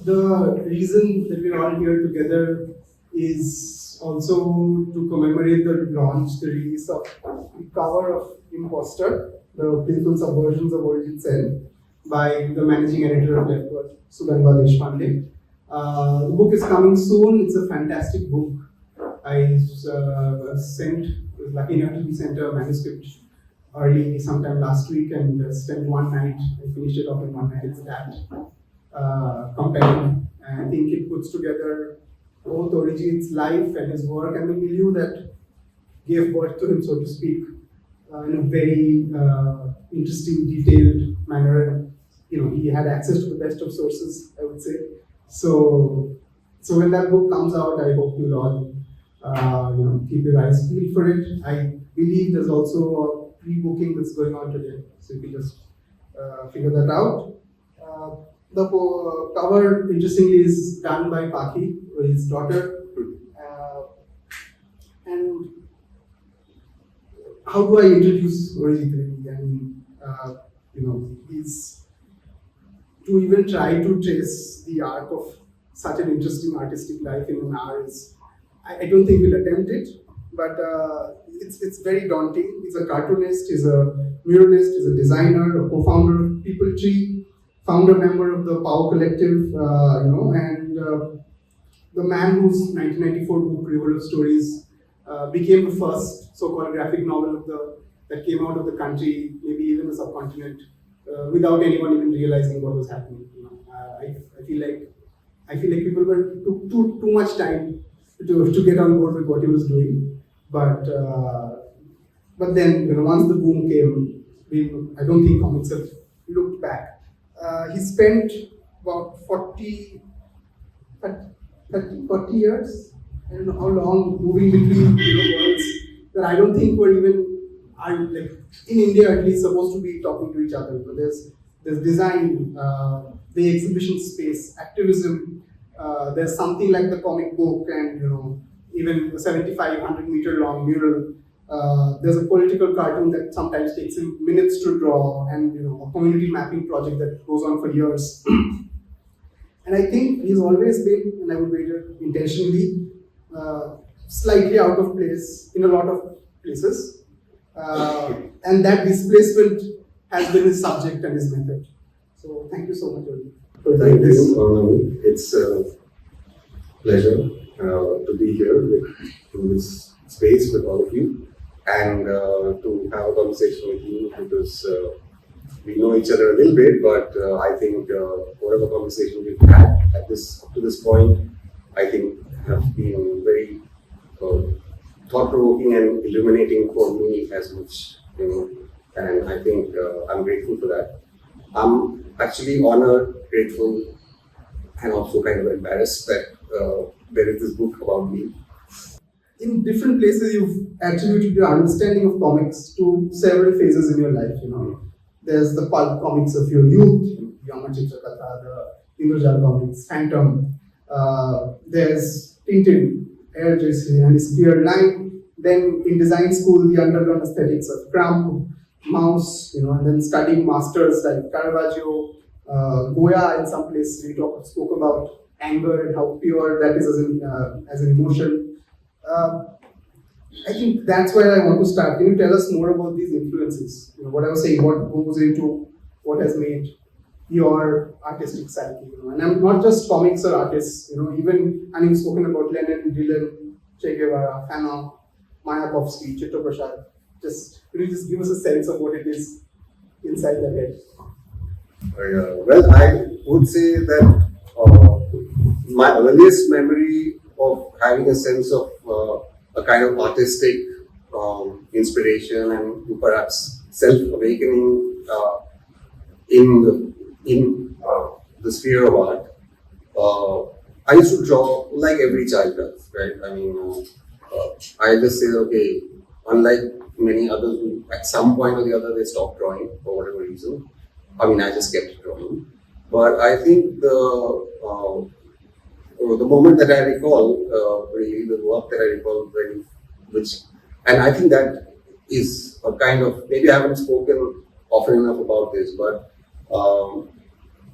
The reason that we're all here together is also to commemorate the launch, the release of the cover of Imposter, the playful subversions of Orijit Sen, by the managing editor of Leftward, Sugandha Deshpande. The book is coming soon. It's a fantastic book. I was lucky enough to be sent a manuscript early sometime last week and spent one night. I finished it off in one night. It's that compelling. And I think it puts together both Orijit's life and his work and the milieu that gave birth to him, so to speak, in a very interesting, detailed manner. He had access to the best of sources, I would say. So when that book comes out, I hope you'll all keep your eyes peeled for it. I believe there's also a pre-booking that's going on today, so you can just figure that out. The cover, interestingly, is done by Paki, his daughter. And how do I introduce Orijit really? I mean, he's to even try to trace the arc of such an interesting artistic life in an hour is, I don't think we'll attempt it, but it's very daunting. He's a cartoonist, he's a muralist, he's a designer, a co-founder of People Tree, founder member of the Power Collective, and the man whose 1994 book River of Stories became the first so-called graphic novel that came out of the country, maybe even the subcontinent, without anyone even realizing what was happening. I feel like people took too much time to get on board with what he was doing, but then once the boom came, I don't think comics have looked back. He spent about 40 years, I don't know how long, moving between worlds that I don't think were even, like in India at least, supposed to be talking to each other. There's design, the exhibition space, activism. There's something like the comic book, and even a 7,500 meter long mural. There's a political cartoon that sometimes takes him minutes to draw, and a community mapping project that goes on for years. And I think he's always been, and I would wager intentionally, slightly out of place in a lot of places. And that displacement has been his subject and his method. So thank you so much, Oli, for Thank this. you, Arunava. It's a pleasure to be here in this space with all of you, and to have a conversation with you, because we know each other a little bit, but I think whatever conversation we've had up to this point, I think have been very thought-provoking and illuminating for me as much, and I think I'm grateful for that. I'm actually honored, grateful, and also kind of embarrassed that there is this book about me. In different places, you've attributed your understanding of comics to several phases in your life. There's the pulp comics of your youth, Yama Chitrakatha, the Indrojal comics, Phantom. There's Tintin, Air Jesse, and his clear line. Then in design school, the underground aesthetics of Crumb, Mouse, and then studying masters like Caravaggio, Goya. In some place we spoke about anger and how pure that is as an emotion. I think that's where I want to start. Can you tell us more about these influences? What I was saying, what goes into what has made your artistic psyche? And I'm not just comics or artists. Even you've spoken about Lenin, Dylan, Che Guevara, Fanon, Mayakovsky, Chitto Prasad. Could you just give us a sense of what it is inside the head? Well, I would say that my earliest memory of having a sense of a kind of artistic inspiration and perhaps self-awakening in the sphere of art. I used to draw like every child does, right? I mean, I just say, okay, unlike many others who at some point or the other they stopped drawing for whatever reason. I mean, I just kept drawing. But I think the moment that I recall, really the work that I recall, and I think that is a kind of, maybe I haven't spoken often enough about this, but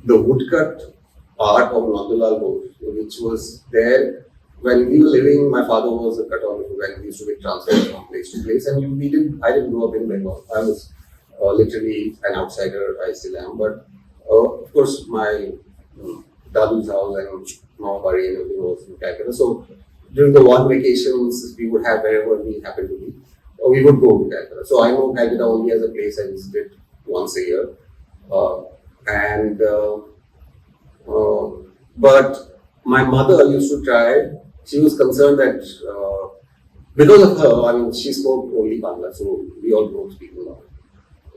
the woodcut art of Nandulal Bose, which was there when we were living. My father was a cutter when we used to get transferred from place to place, and I didn't grow up in Bengal. I was literally an outsider. I still am, but of course my Dadu's house and Mawabari and everything was in Calcutta. So during the one vacations we would have wherever we happened to be, we would go to Calcutta. So I know Calcutta only as a place I visited once a year. And but my mother used to try. She was concerned that because of her, I mean, she spoke only Bangla, so we all both speak Bangla.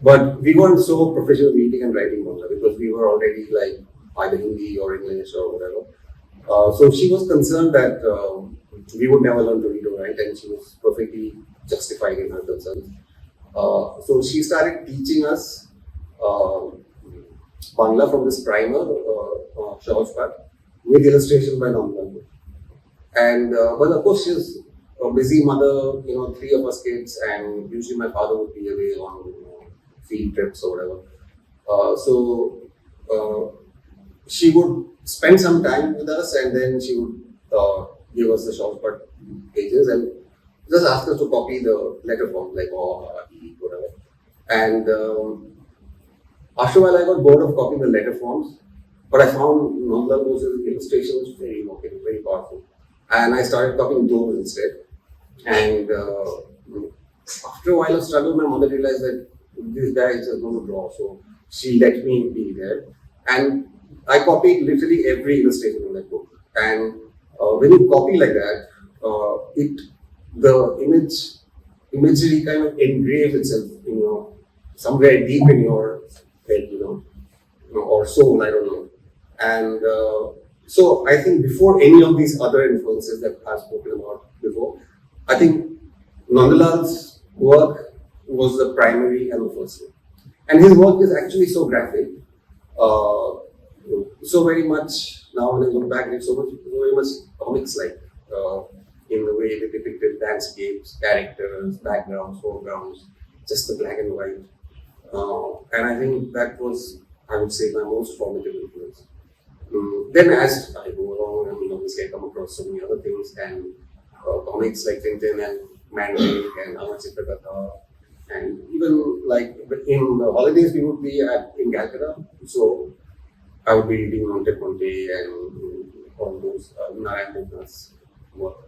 But we weren't so professional reading and writing Bangla because we were already like either Hindi or English or whatever. So she was concerned that we would never learn to read or write, and she was perfectly justified in her concerns. So she started teaching us Bangla from this primer, Shahjpat, with illustration by Nandulal. And but of course she's a busy mother, 3 of us kids, and usually my father would be away on field trips or whatever. She would spend some time with us, and then she would give us the Shahjpat pages and just ask us to copy the letter form, like whatever. And after a while, I got bored of copying the letter forms, but I found Nandulal Bose's illustrations very evocative, very powerful, and I started copying those instead. And after a while of struggle, my mother realized that this guy is just going to draw, so she let me be there, and I copied literally every illustration in that book. And when you copy like that, the imagery kind of engraves itself, somewhere deep in your head, or soul, I don't know. And so I think before any of these other influences that I've spoken about before, I think Nandulal's work was the primary and the first one. And his work is actually so graphic, so very much, now when I look back, it's very much comics-like in the way they depicted landscapes, characters, backgrounds, foregrounds, just the black and white. And I think that was, I would say, my most formative influence. Then as I go along, obviously I come across so many other things, and comics like Tintin and Mandrake and Amar Chitrakatha, and even like in the holidays we would be in Calcutta, so I would be reading Monte Ponte and all those Narayan Bhutna's work.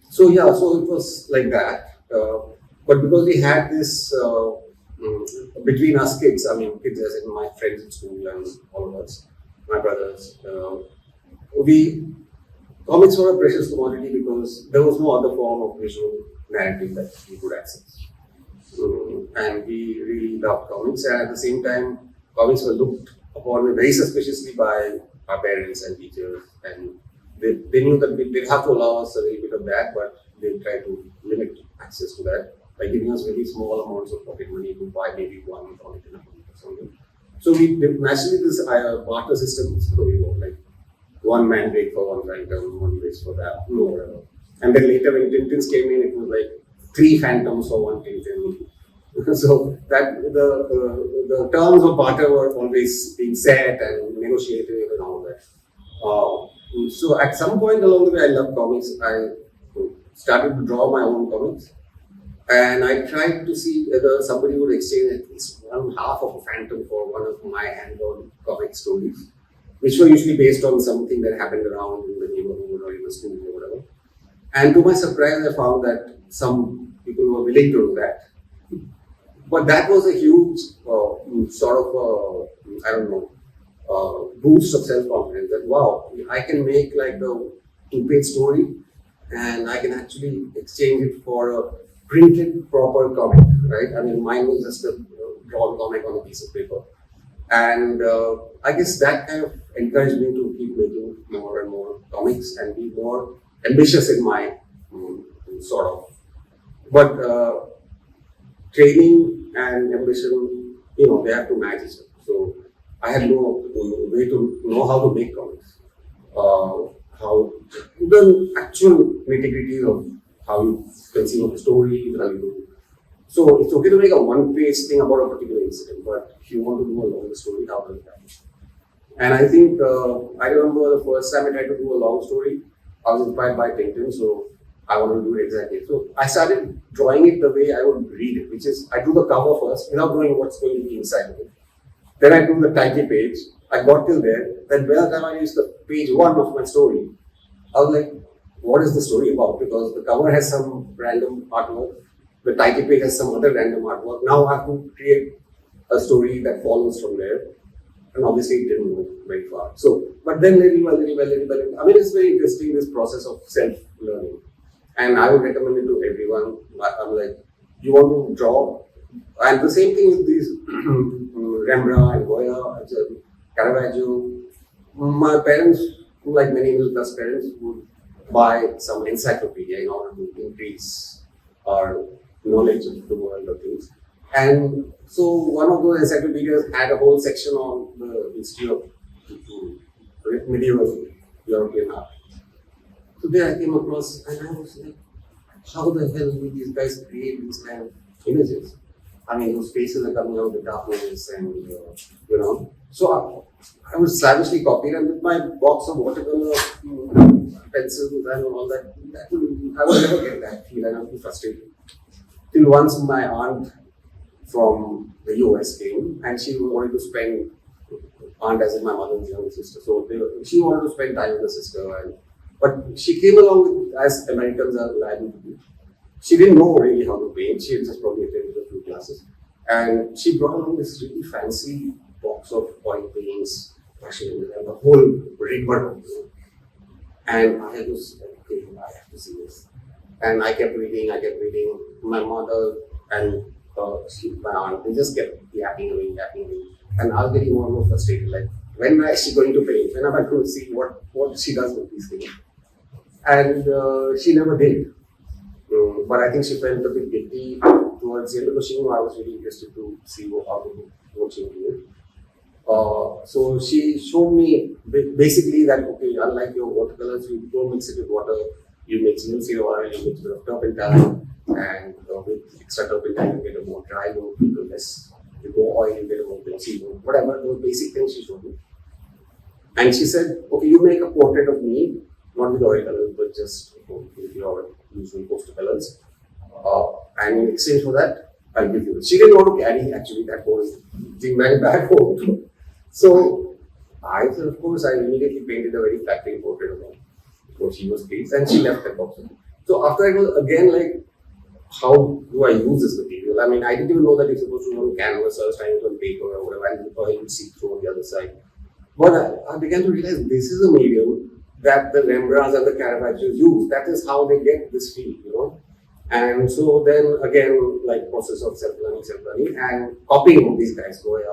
So it was like that. But because we had this between us kids, kids as in my friends at school and all of us, my brothers, comics were a precious commodity because there was no other form of visual narrative that we could access. And we really loved comics, and at the same time, comics were looked upon very suspiciously by our parents and teachers, and they knew that they'd have to allow us a little bit of that, but they tried to limit access to that by giving us very small amounts of pocket money to buy maybe one comic in a month or something. So we naturally this barter system evolved, like one Mandrake for one Phantom, one this for that, no whatever. And then later when Tintins came in, it was like 3 Phantoms for one Tintin. So that the terms of barter were always being set and negotiated and all that. So at some point along the way, I loved comics. I started to draw my own comics, and I tried to see whether somebody would exchange at least 1/2 of a Phantom for one of my hand-drawn comic stories, which were usually based on something that happened around in the neighborhood or in the school or whatever. And to my surprise, I found that some people were willing to do that. But that was a huge boost of self-confidence that, wow, I can make like a 2-page story and I can actually exchange it for a printed proper comic, right? Mine was just a drawn comic on a piece of paper. And I guess that kind of encouraged me to keep making more and more comics and be more ambitious in my But training and ambition, they have to match each other. So I had no way to know how to make comics. How the actual nitty-gritty of how you conceive of a story, how you do. So it's okay to make a 1-page thing about a particular incident, but if you want to do a longer story, how does that? And I think I remember the first time I tried to do a long story, I was inspired by Tintin, so I wanted to do it exactly. So I started drawing it the way I would read it, which is I do the cover first without knowing what's going to be inside of it. Then I do the title page. I got till there. Then by the time I used the page one of my story, I was like, what is the story about? Because the cover has some random artwork, the title page has some other random artwork. Now I have to create a story that follows from there. And obviously it didn't go very far. So, but then little by little, I mean, it's very interesting, this process of self-learning. And I would recommend it to everyone. I'm like, you want to draw? And the same thing with these Rembrandt and Goya, Caravaggio. My parents, like many middle class parents, would buy some encyclopedia in order to increase our knowledge of the world of things. And so one of those encyclopedias had a whole section on the history of medieval European art. So there I came across, and I was like, how the hell do these guys create these kind of images? I mean, those faces are coming out of the darkness, and you know. So I was savagely copied, and with my box of watercolor pencils and all that, I would never get that feel, and I was too frustrated. Till once my aunt from the US came, and she wanted to spend, aunt as in my mother's younger sister, so she wanted to spend time with her sister, but she came along with, as Americans are liable to do. She didn't know really how to paint, she had just probably attended a few classes, and she brought along this really fancy box of oil paints, brushes, and the whole rigmarole. And I was like, okay, I have to see this. And I kept reading. My mother and my aunt, they just kept yapping away. And I was getting more and more frustrated. Like, when am I actually going to paint? When am I going to see what she does with these things? And she never did. But I think she felt a bit guilty towards the end because she knew I was really interested to see what she would do. So she showed me basically that, okay, unlike your watercolors, you don't mix it with water. You mix linseed oil, you mix a bit of turpentine, and with extra turpentine, you get a more dry look, less, with more oil, you get a more glossy look, whatever, those basic things she showed me. And she said, okay, you make a portrait of me, not with oil colors, but just with your usual poster colors. And in exchange for that, I'll give you it. She didn't want to carry actually that whole thing back home. So I said, of course, I immediately painted a very flattering portrait of her. So she was pleased, and she left that box. So after I was again like, how do I use this material? I mean, I didn't even know that you're supposed to use canvas or trying on paper or whatever, and you would see through on the other side. But I began to realize this is a medium that the Rembrandts and the Caravaggios use. That is how they get this feel, you know. And so then again, like process of self-learning, and copying of these guys, Goya,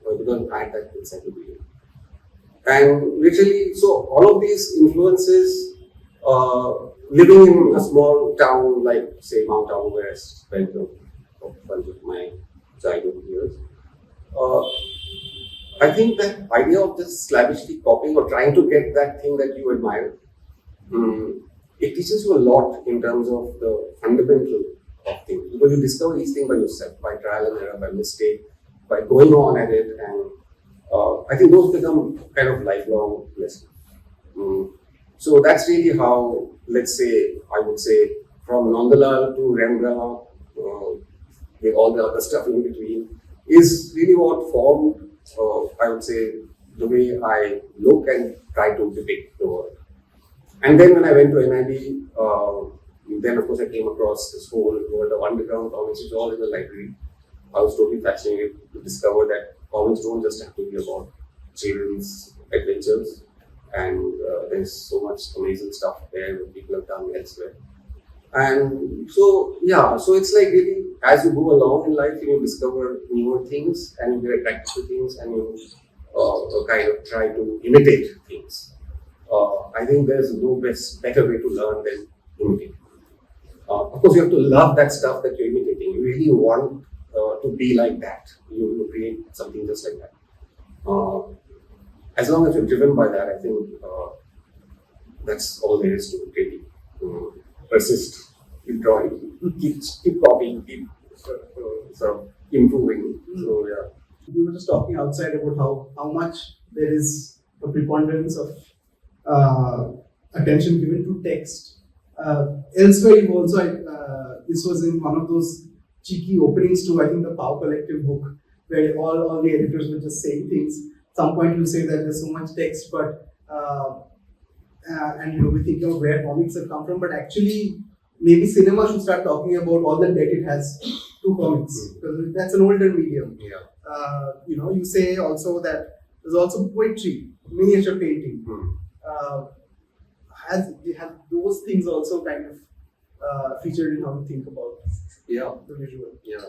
because I had that encyclopedia. And literally, so all of these influences, living in a small town like, say, Mount Abu, where I spent a bunch of my childhood years, I think that idea of just slavishly copying or trying to get that thing that you admire, it teaches you a lot in terms of the fundamental of things. Because you discover each thing by yourself, by trial and error, by mistake, by going on at it, and I think those become kind of lifelong lessons. So that's really how, let's say, I would say, from Nandalal to Rembrandt, with all the other stuff in between, is really what formed, I would say, the way I look and try to depict the world. And then when I went to NID, then of course I came across this whole world of underground comics, which is all in the library. I was totally fascinated to discover that comics don't just have to be about children's adventures, and there's so much amazing stuff there that people have done elsewhere. And so, yeah, so it's like really, as you go along in life, you discover newer things and you get attracted to things and you kind of try to imitate things. I think there's no better way to learn than imitating. Of course, you have to love that stuff that you're imitating. You really want to be like that. You create something just like that. As long as you're driven by that, I think that's all there is to it, really. Persist, keep drawing, keep copying, keep sort of improving. So, yeah. We were just talking outside about how much there is a preponderance of attention given to text. Elsewhere, you've also, this was in one of those cheeky openings to, I think, the Power Collective book, where all the editors were just saying things. At some point, you say that there's so much text, but and we're thinking of where comics have come from, but actually, maybe cinema should start talking about all the debt it has to comics, because that's an older medium. Yeah. You say also that there's also poetry, miniature painting. Have those things also kind of featured in how you think about the visual? Yeah.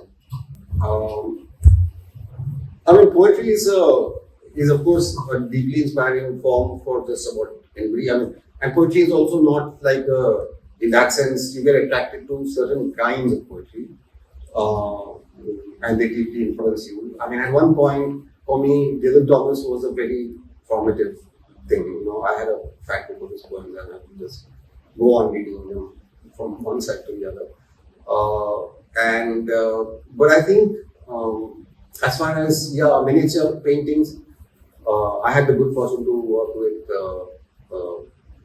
I mean, poetry is of course a deeply inspiring form for just about anybody. I mean, and poetry is also not like in that sense you get attracted to certain kinds of poetry, and they deeply influence you. I mean, at one point for me, Dylan Thomas was a very formative thing. I had a fact book of his poems, and I could just go on reading them from one side to the other. But I think as far as miniature paintings, I had the good fortune to work with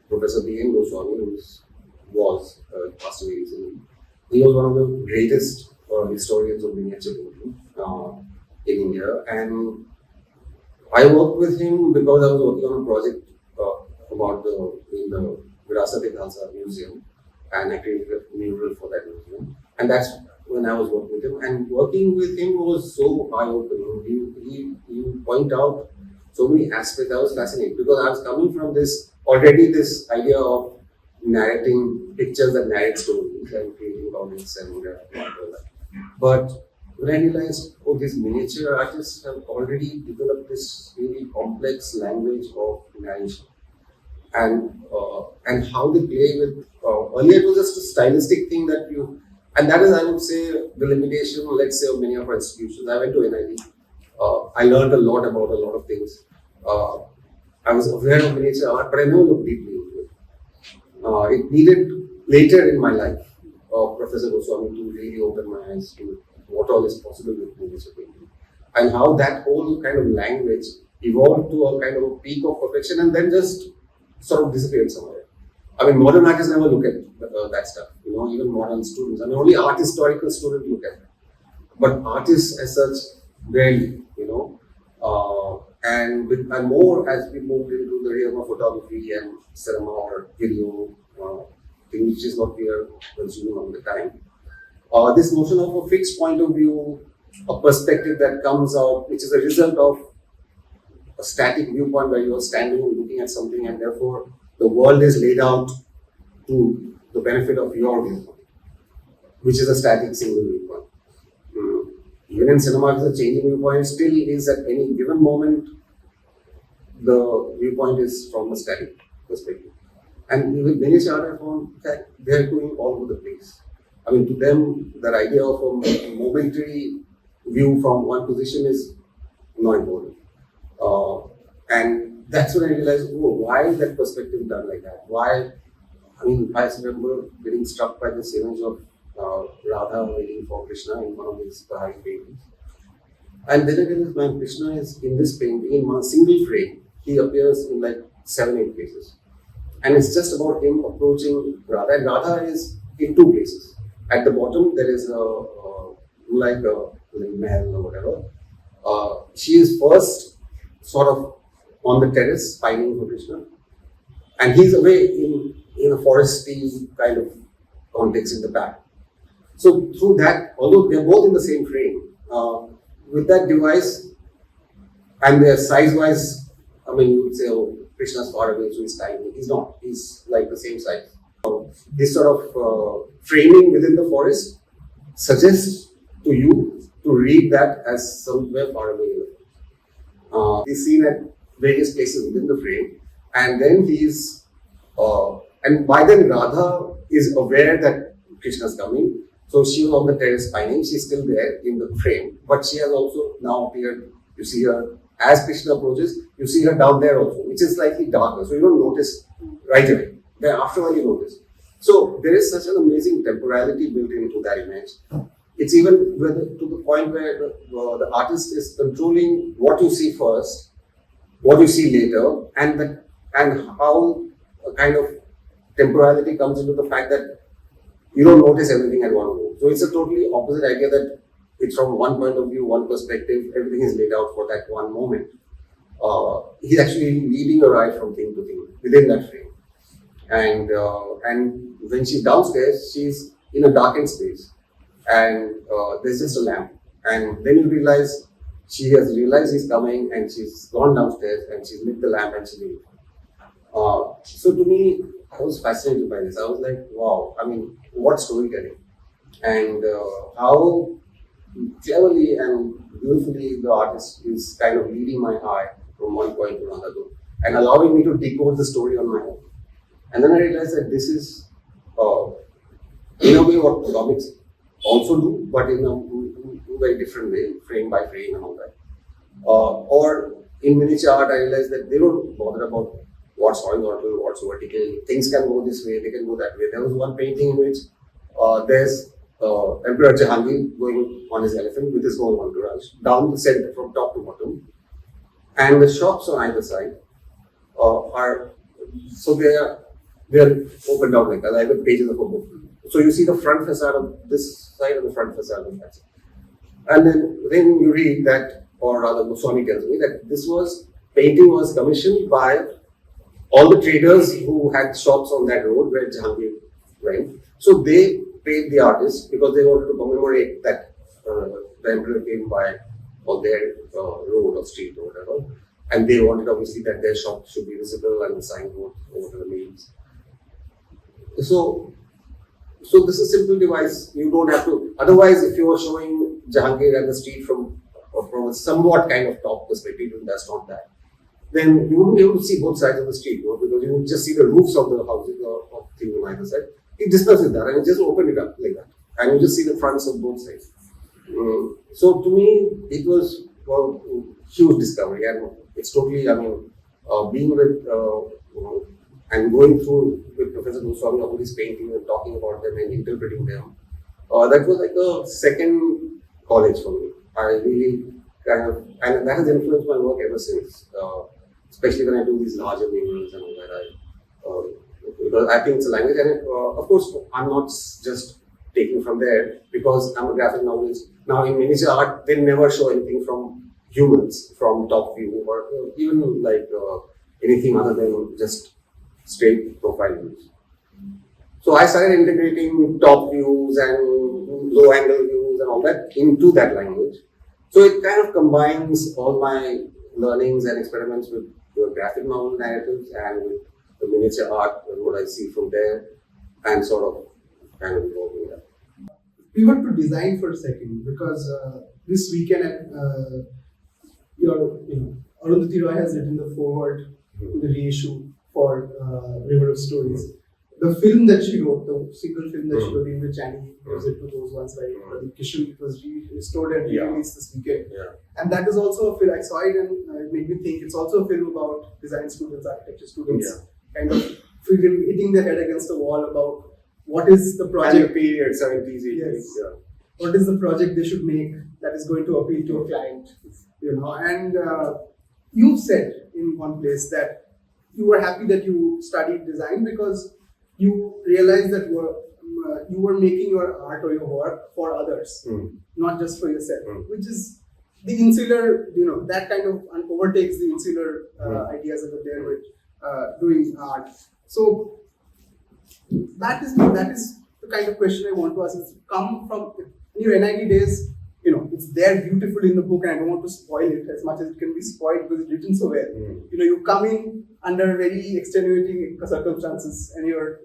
Professor B.N. Goswami, who was passed away recently. He was one of the greatest historians of miniature painting in India, and I worked with him because I was working on a project about in the Virasat-e-Khalsa Museum, and I created a mural for that museum. And that's when I was working with him. And working with him was so eye-opening. He point out so many aspects. I was fascinated because I was coming from this idea of narrating pictures that narrate stories and creating comics and all that. But when I realized, this miniature artists have already developed this really complex language of narration, and how they play with. Earlier, it was just a stylistic thing and that is, I would say, the limitation, let's say, of many of our institutions. I went to NIT. I learned a lot about a lot of things. I was aware of miniature art, but I never looked deeply into it. It needed later in my life Professor Goswami to really open my eyes to what all is possible with miniature painting, and how that whole kind of language evolved to a kind of a peak of perfection and then just sort of disappeared somewhere. I mean, modern artists never look at that stuff. Even modern students. I mean, only art historical students look at it, but artists as such rarely. And more as we moved into the realm of photography and cinema or video, thing which is what we are consuming all the time. This notion of a fixed point of view, a perspective that comes out, which is a result of a static viewpoint where you are standing and looking at something, and therefore the world is laid out to the benefit of your viewpoint, which is a static single viewpoint. Even in cinema, it's a changing viewpoint. Still is at any given moment, the viewpoint is from a static perspective. And with miniature art, I found that they are going all over the place. I mean, to them, that idea of a momentary view from one position is not important. And that's when I realized, why is that perspective done like that? Why? I mean, I remember getting struck by this image of Radha waiting for Krishna in one of his Bahari paintings. And then again, when Krishna is in this painting, in one single frame, he appears in like 7-8 places. And it's just about him approaching Radha. And Radha is in 2 places. At the bottom, there is like a mahal or whatever. She is first sort of on the terrace, pining for Krishna. And he's away in a foresty kind of context in the back. So through that, although they're both in the same frame, with that device, and they're size-wise, I mean, you would say, Krishna's far away, so he's tiny. He's not. He's like the same size. This sort of framing within the forest suggests to you to read that as somewhere far away. He's seen at various places within the frame, and then and by then Radha is aware that Krishna's coming, so she was on the terrace pining. She's still there in the frame, but she has also now appeared. You see her as Krishna approaches. You see her down there also, which is slightly darker, so you don't notice right away. Then afterward you notice. So there is such an amazing temporality built into that image. It's even to the point where the artist is controlling what you see first, what you see later, and how a kind of temporality comes into the fact that you don't notice everything at one go. So it's a totally opposite idea that it's from one point of view, one perspective, everything is laid out for that one moment. He's actually leading your eye from thing to thing within that frame. And when she's downstairs, she's in a darkened space, and there's just a lamp. And then you realize she has realized he's coming, and she's gone downstairs and she's lit the lamp and she leaves. So to me, I was fascinated by this. I was like, wow, I mean, what storytelling, and how cleverly and beautifully the artist is kind of leading my eye from one point to another and allowing me to decode the story on my own. And then I realized that this is, in a way, what comics also do, but in a very different way, frame by frame and all that. Or in miniature art, I realized that they don't bother about what's horizontal, what's vertical. Things can go this way, they can go that way. There was one painting in which there's Emperor Jahangir going on his elephant with his whole entourage down the center from top to bottom, and the shops on either side are so they're opened out like that, like the pages of a book. So you see the front facade of this side and the front facade of that side. And then you read that, or rather Goswami tells me that this painting was commissioned by all the traders who had shops on that road where Jahangir went. So they paid the artist because they wanted to commemorate that the emperor came by on their road or street or whatever. And they wanted obviously that their shop should be visible and the signboard over the names. So this is a simple device. You don't have to. Otherwise, if you are showing Jahangir and the street from a somewhat kind of top perspective, and that's not that, then you wouldn't be able to see both sides of the street, because you would just see the roofs of the houses or of things on either side. It discusses that and you just open it up like that, and you just see the fronts of both sides. So to me, it was a huge discovery, and it's totally. I mean, being with and going through with Professor Goswami all these paintings and talking about them and interpreting them, that was like a second college for me. I really and that has influenced my work ever since. Especially when I do these larger murals and all that. Because I think it's a language, and of course, I'm not just taking from there because I'm a graphic novelist. Now, in miniature art, they never show anything from humans, from top view, or even like anything other than just straight profile views. So I started integrating top views and low angle views and all that into that language. So it kind of combines all my learnings and experiments with the graphic novel narratives and with the miniature art and what I see from there, and sort of kind of evolving that. Pivot to design for a second, because this weekend Arundhati Roy has written the foreword to the reissue for River of Stories. The film that she wrote, the single film that she wrote, in which Annie was it to those ones by Kishore, it was restored and released this weekend. Yeah. And that is also a film. I saw it and it made me think it's also a film about design students, architecture students, kind of hitting their head against the wall about what is the project. And the period, 70s, 80s. Yes. Yeah. What is the project they should make that is going to appeal to a client, and you said in one place that you were happy that you studied design because you realized that you were making your art or your work for others, not just for yourself, which is the insular, that kind of overtakes the insular ideas that are there with doing art. So that is the kind of question I want to ask. It's come from in your NIT days. It's there beautifully in the book, and I don't want to spoil it as much as it can be spoiled because it's written so well. You come in under very extenuating circumstances, and your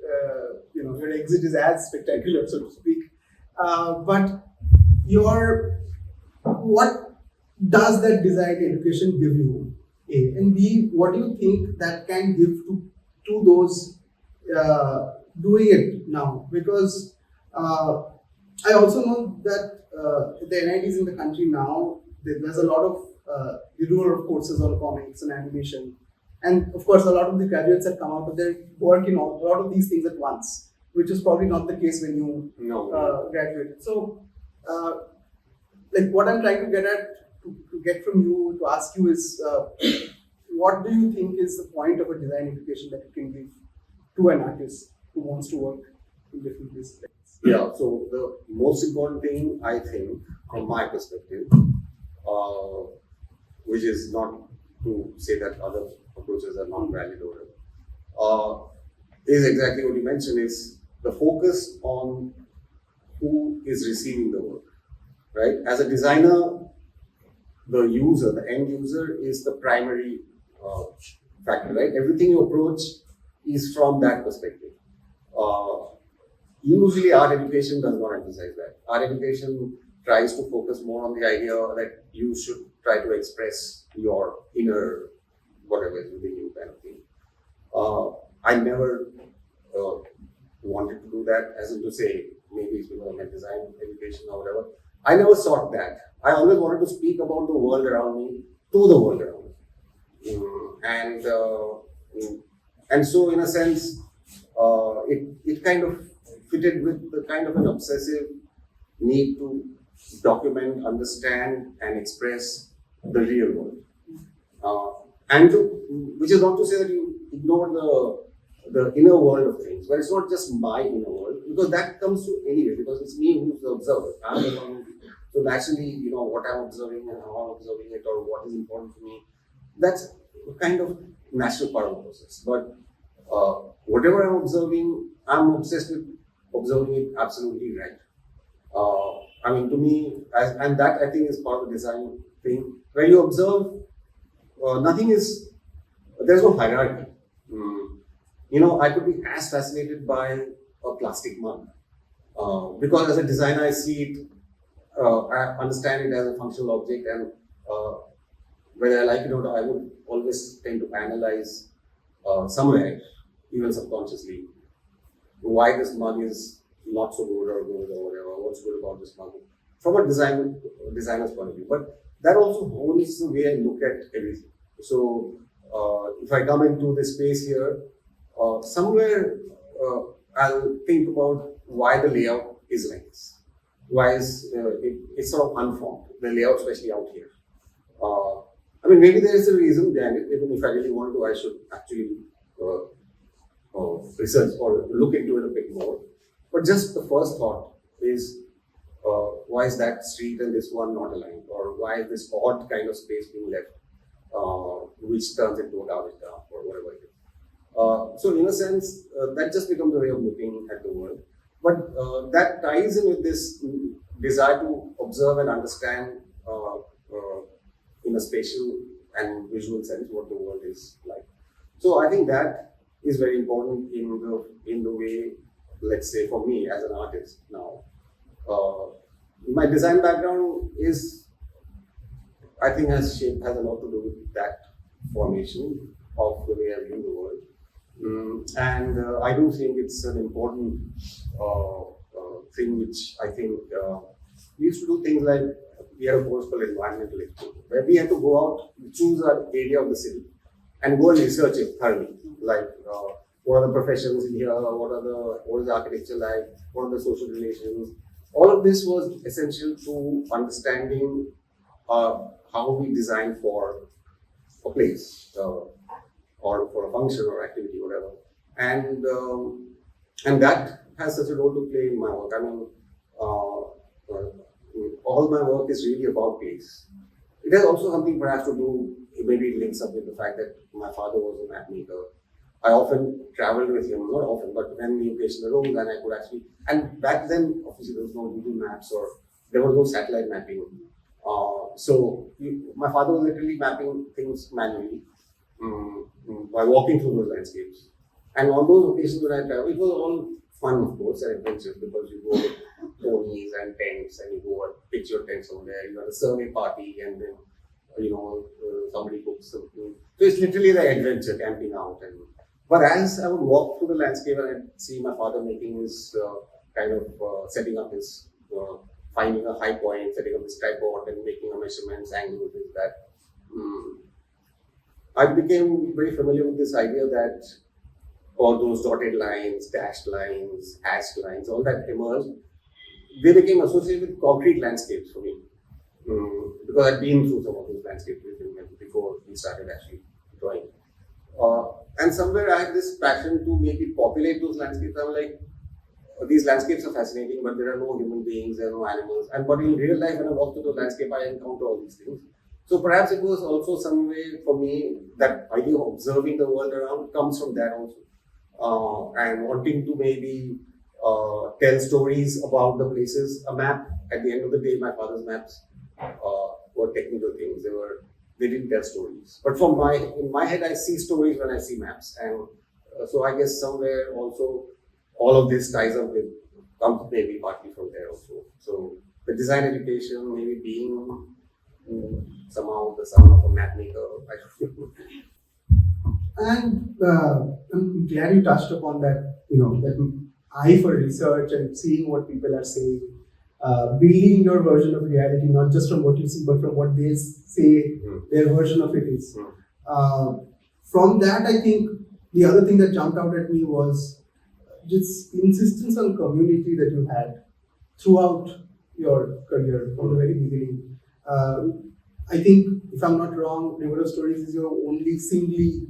exit is as spectacular, so to speak. But what does that design education give you? A, and B, what do you think that can give to those doing it now? Because I also know that the NITs in the country now, there's a lot of they do a lot of courses on comics and animation, and of course a lot of the graduates that come out of their work in a lot of these things at once, which is probably not the case when you graduated. So what I'm trying to get from you, to ask you is, what do you think is the point of a design education that you can give to an artist who wants to work in different places? Yeah, so the most important thing, I think, from my perspective, uh, which is not to say that other approaches are not valid or whatever, is exactly what you mentioned, is the focus on who is receiving the work, right? As a designer, the user, the end user is the primary factor, right? Everything you approach is from that perspective. Usually art education does not emphasize that. Art education tries to focus more on the idea that you should try to express your inner whatever is within you kind of thing. I never wanted to do that, as in to say, maybe it's because of my design education or whatever. I never sought that. I always wanted to speak about the world around me to the world around me. And so in a sense, it kind of fitted with the kind of an obsessive need to document, understand, and express the real world. Which is not to say that you ignore the inner world of things, but it's not just my inner world, because that comes to anyway, because it's me who's the observer. I'm the one. So naturally, what I'm observing and how I'm observing it, or what is important to me, that's a kind of natural part of the process. But whatever I'm observing, I'm obsessed with observing it absolutely right. To me, and that I think is part of the design thing. When you observe, there's no hierarchy. I could be as fascinated by a plastic mug because as a designer, I see it, I understand it as a functional object, and whether I like it or not, I would always tend to analyze somewhere, even subconsciously, why this mug is not so good or good or whatever, what's good about this mug from a designer's point of view. But that also holds the way I look at everything. So if I come into this space here, somewhere I'll think about why the layout is like this. Why is it's sort of unformed, the layout, especially out here. Maybe there is a reason behind it. Even if I really want to, I should actually research or look into it a bit more. But just the first thought is, why is that street and this one not aligned? Or why is this odd kind of space being left, which turns into a garbage dump or whatever it is. So in a sense, that just becomes a way of looking at the world. But that ties in with this desire to observe and understand in a spatial and visual sense what the world is like. So I think that is very important in the way, let's say for me as an artist now. My design background is, I think, has a lot to do with that formation of the way I view the world. I do think it's an important thing which I think we used to do things like, we had a course called environmental exploration, where we had to go out, choose an area of the city and go and research it thoroughly. Like what are the professions in here, what is the architecture like, what are the social relations. All of this was essential to understanding how we design for a place or for a function or activity, whatever. And that has such a role to play in my work. All my work is really about place. It has also something perhaps to do, maybe it links up with the fact that my father was a map maker. I often traveled with him, not often, but when the occasion arose, then I could actually, and back then, obviously there was no Google Maps or there was no satellite mapping. My father was literally mapping things manually by walking through those landscapes. And on those occasions when I traveled, it was all fun, of course, and adventure, because you go with ponies and tents and you go and pitch your tents over there. You have a survey party and then, somebody cooks something. So it's literally the adventure, camping out. But as I would walk through the landscape and I'd see my father making his setting up his, finding a high point, setting up his tripod and making a measurements, angle, this, that. I became very familiar with this idea that all those dotted lines, dashed lines, hashed lines, all that emerged. They became associated with concrete landscapes for me. Because I'd been through some of those landscapes before we started actually drawing and somewhere I had this passion to maybe populate those landscapes. I'm like, these landscapes are fascinating, but there are no human beings, there are no animals. And but in real life, when I walk through the landscape, I encounter all these things. So perhaps it was also some way for me that idea of observing the world around comes from that also, and wanting to maybe tell stories about the places. A map. At the end of the day, my father's maps were technical things. They didn't tell stories. But in my head, I see stories when I see maps, and so I guess somewhere also all of this ties up with comes maybe partly from there also. So the design education, maybe being somehow the son of a map maker. I don't know. And I'm glad you touched upon that, that eye for research and seeing what people are saying, building your version of reality, not just from what you see, but from what they say their version of it is. From that, I think the other thing that jumped out at me was this insistence on community that you had throughout your career from the very beginning. I think, if I'm not wrong, River of Stories is your only singly,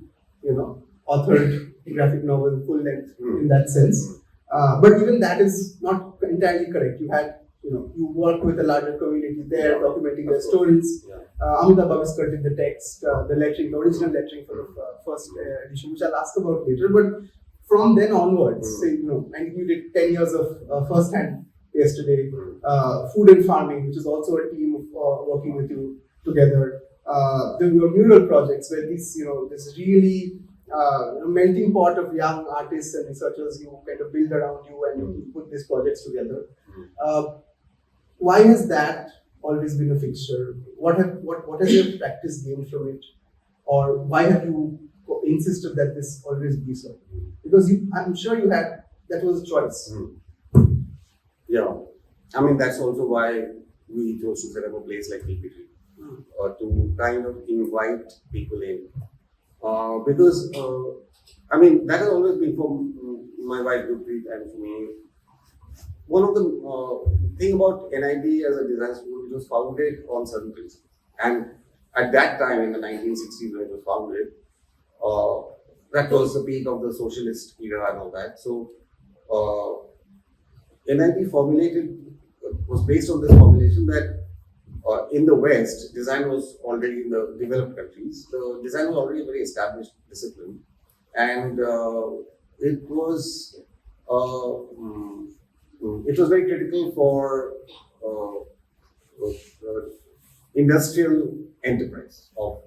authored graphic novel, full length in that sense. But even that is not entirely correct. You had, you worked with a larger community there, documenting their stories. Arunava Banerjee did the text, the lettering, the original lettering for the first edition, which I'll ask about later. But from then onwards, say, and you did 10 years of first-hand yesterday, food and farming, which is also a team of working with you together. Your mural projects, where this really melting pot of young artists and researchers you kind of build around you and you put these projects together. Why has that always been a fixture? What has your practice gained from it, or why have you insisted that this always be so? Because I'm sure you had that was a choice. Yeah, I mean that's also why we chose to set up a place like PPT, to kind of invite people in, because I mean that has always been for my wife Gurpreet and for me. One of the thing about NIT as a design school, it was founded on certain principles, and at that time in the 1960s when it was founded, that was the peak of the socialist era and all that. So NIT was based on this formulation that in the West, design was already in the developed countries. The design was already a very established discipline, and it was very critical for industrial enterprise of.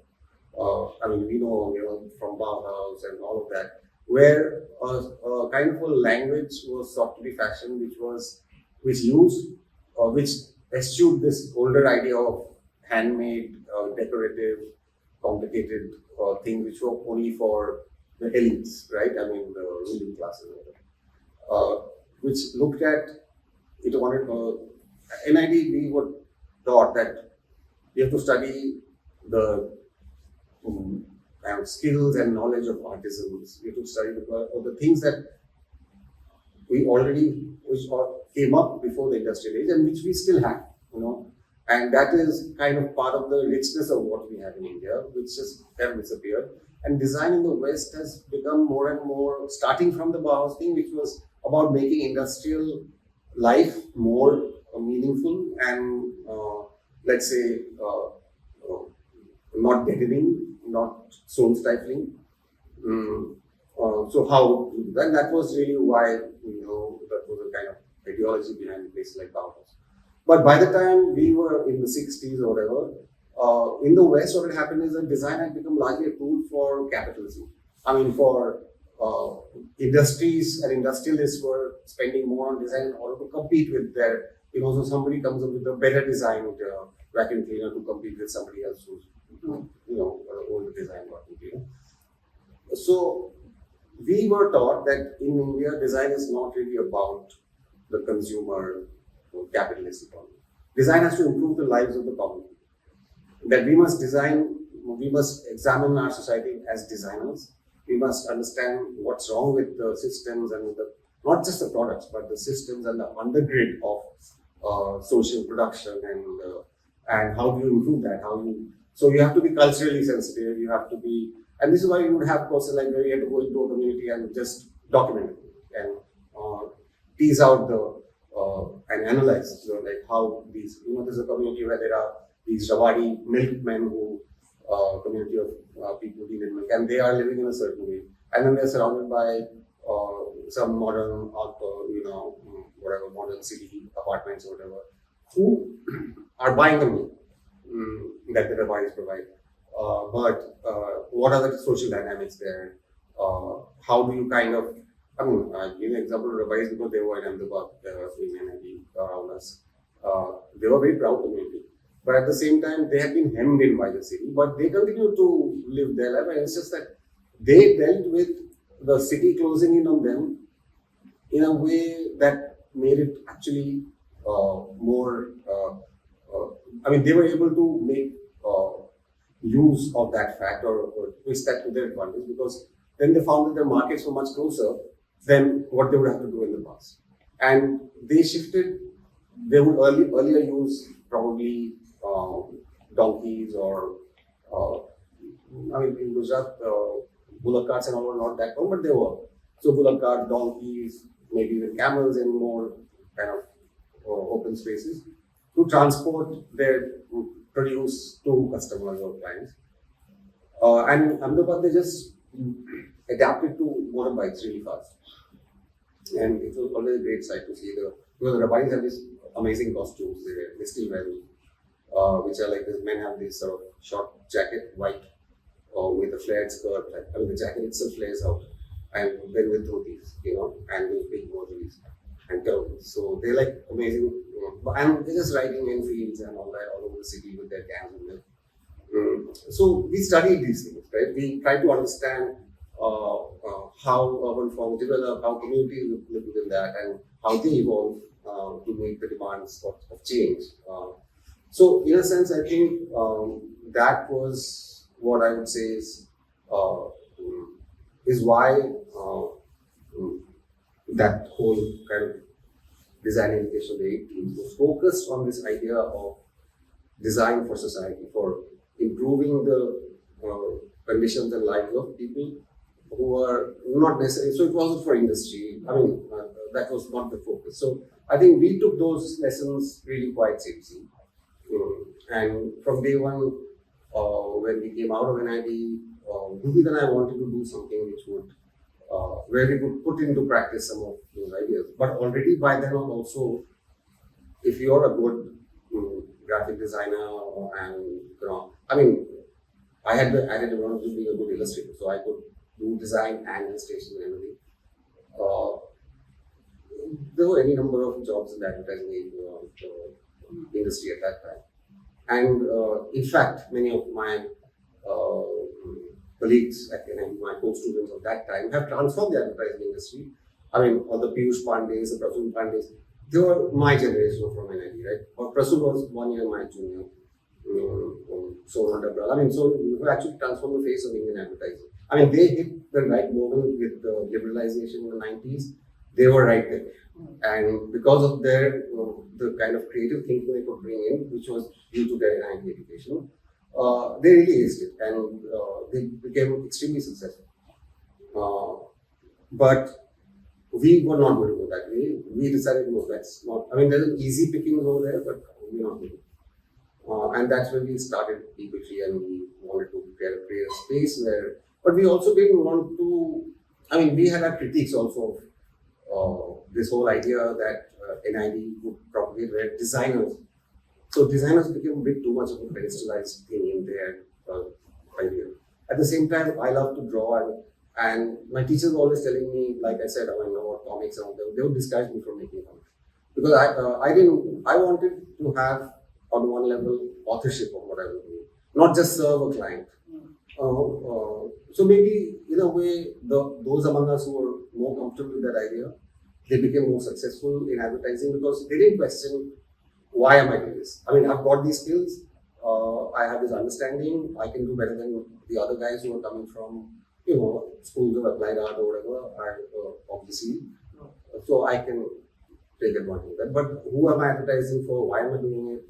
I mean, we know from Bauhaus and all of that, where a kind of a language was sought to be fashioned, which eschewed this older idea of handmade, decorative, complicated things which were only for the elites, right? I mean, the ruling classes, which looked at it wanted. NIT, we were taught that you have to study the skills and knowledge of artisans. You have to study the things that which came up before the industrial age and which we still have, and that is kind of part of the richness of what we have in India, which just kind of disappeared. And design in the West has become more and more, starting from the Bauhaus thing, which was about making industrial life more meaningful and, let's say, not deadening, not soul stifling. So how to do that? That was really why, that was a kind of ideology behind places like Bauhaus. But by the time we were in the 60s or whatever, in the West, what had happened is that design had become largely a tool for capitalism. I mean, for industries and industrialists were spending more on design in order to compete with their, so somebody comes up with a better designed vacuum cleaner to compete with somebody else who's, older design vacuum cleaner. So we were taught that in India, design is not really about the consumer or capitalist economy. Design has to improve the lives of the common people. That we must examine our society as designers. We must understand what's wrong with the systems and not just the products, but the systems and the undergrid of social production and how do you improve that? So you have to be culturally sensitive. You have to be And this is why you would have a person like where you have to go into a community and just document it and tease out the and analyze, like how these, there's a community where there are these Rawadi milkmen who, community of people who deal in milk, and they are living in a certain way. And then they're surrounded by some modern, whatever, modern city apartments or whatever, who are buying the milk that the Rawadi's provide. But what are the social dynamics there? How do you kind of, give an example of Rawadi's because they were in Ahmedabad, in around us. They were very proud community. But at the same time, they had been hemmed in by the city, but they continued to live their life. And it's just that they dealt with the city closing in on them in a way that made it actually more. They were able to make use of that fact or twist that to their advantage, because then they found that their markets were much closer than what they would have to do in the past. And they shifted. They would earlier use probably donkeys or in Gujarat, bullock carts and all were not that common, but they were. So bullock carts, donkeys, maybe even camels in more kind of open spaces to transport their produce to customers or clients. And in Ahmedabad, they just adapted to motorbikes really fast. And it was always a great sight to see because the Rabbis have these amazing costumes, they still wear them, which are like this. Men have this sort of short jacket, white, with a flared skirt. The jacket itself flares out, and then with dhotis, and those big modules and turbans. So they're like amazing, and they're just riding in fields and all that all over the city with their cans of milk. So we studied these things, right? We try to understand how urban forms develop, how communities live within that, and how they evolve to meet the demands of change. So, in a sense, I think that was what I would say is why that whole kind of design education of the 80s was focused on this idea of design for society, for improving the conditions and lives of people who are not necessarily, so it wasn't for industry. That was not the focus. So I think we took those lessons really quite seriously. And from day one, when we came out of NID, Ruby and I wanted to do something which would, where we could put into practice some of those ideas. But already by then on also, if you're a good graphic designer I had the added advantage of being a good illustrator, so I could do design and illustration and everything. There were any number of jobs in the advertising industry at that time. And in fact, many of my colleagues and my co-students of that time have transformed the advertising industry. All the Piyush Pandeys, the Prasoon Pandeys, they were my generation from NID, right? But Prasoon was 1 year my junior. So we actually transformed the face of Indian advertising. They hit the right moment with the liberalization in the 90s. They were right there. And because of their, the kind of creative thinking they could bring in, which was due to their NID education, they really aced it, and they became extremely successful. But we were not going to go that way. We decided, no, that's not, there's an easy pickings over there, but we're not going to. And that's when we started P3, and we wanted to create a space where, but we also didn't want to, we had our critiques also of this whole idea that NID would propagate where designers. So designers became a bit too much of a pedestalized thing in their idea. At the same time, I love to draw, and my teachers were always telling me, like I said, I know what comics and all that. They would discourage me from making comics because I wanted to have on one level authorship of what I was doing, not just serve a client. So maybe in a way, those among us who were more comfortable with that idea, they became more successful in advertising because they didn't question, why am I doing this? I've got these skills, I have this understanding, I can do better than the other guys who are coming from, schools of applied art or whatever, obviously. So I can take advantage of that. But who am I advertising for? Why am I doing it?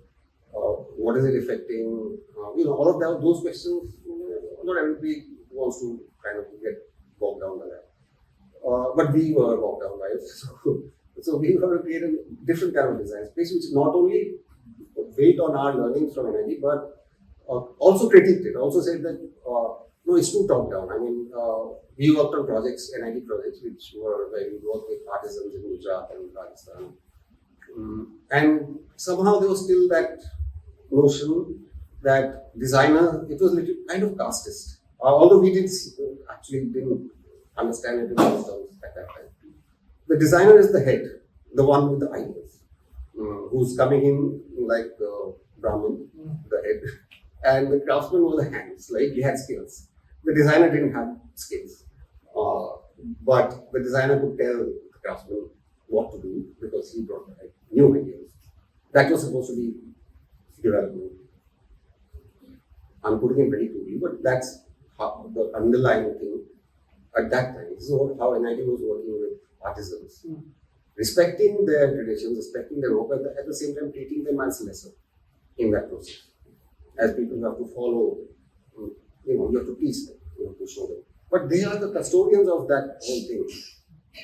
What is it affecting? All of those questions, not everybody wants to kind of get bogged down by that. But we were bogged down by it. So we were to create a different kind of design space, which not only built on our learnings from NIT, but also critiqued it. Also said that no, it's too top down. I mean, we worked on projects, NIT projects, which were where we worked with artisans in Gujarat and Rajasthan. And somehow there was still that notion that designer, it was little kind of casteist. Although we actually didn't understand it in those terms at that time. The designer is the head, the one with the ideas, who's coming in like the Brahmin, the head, and the craftsman were the hands, like he had skills. The designer didn't have skills, but the designer could tell the craftsman what to do because he brought like, new ideas. That was supposed to be development. I'm putting it very crudely, but that's how the underlying thing at that time. This is how NIT was working with artisans, respecting their traditions, respecting their work, but at the same time treating them as lesser in that process. As people have to follow, you have to teach them, you have to show them. But they are the custodians of that whole thing.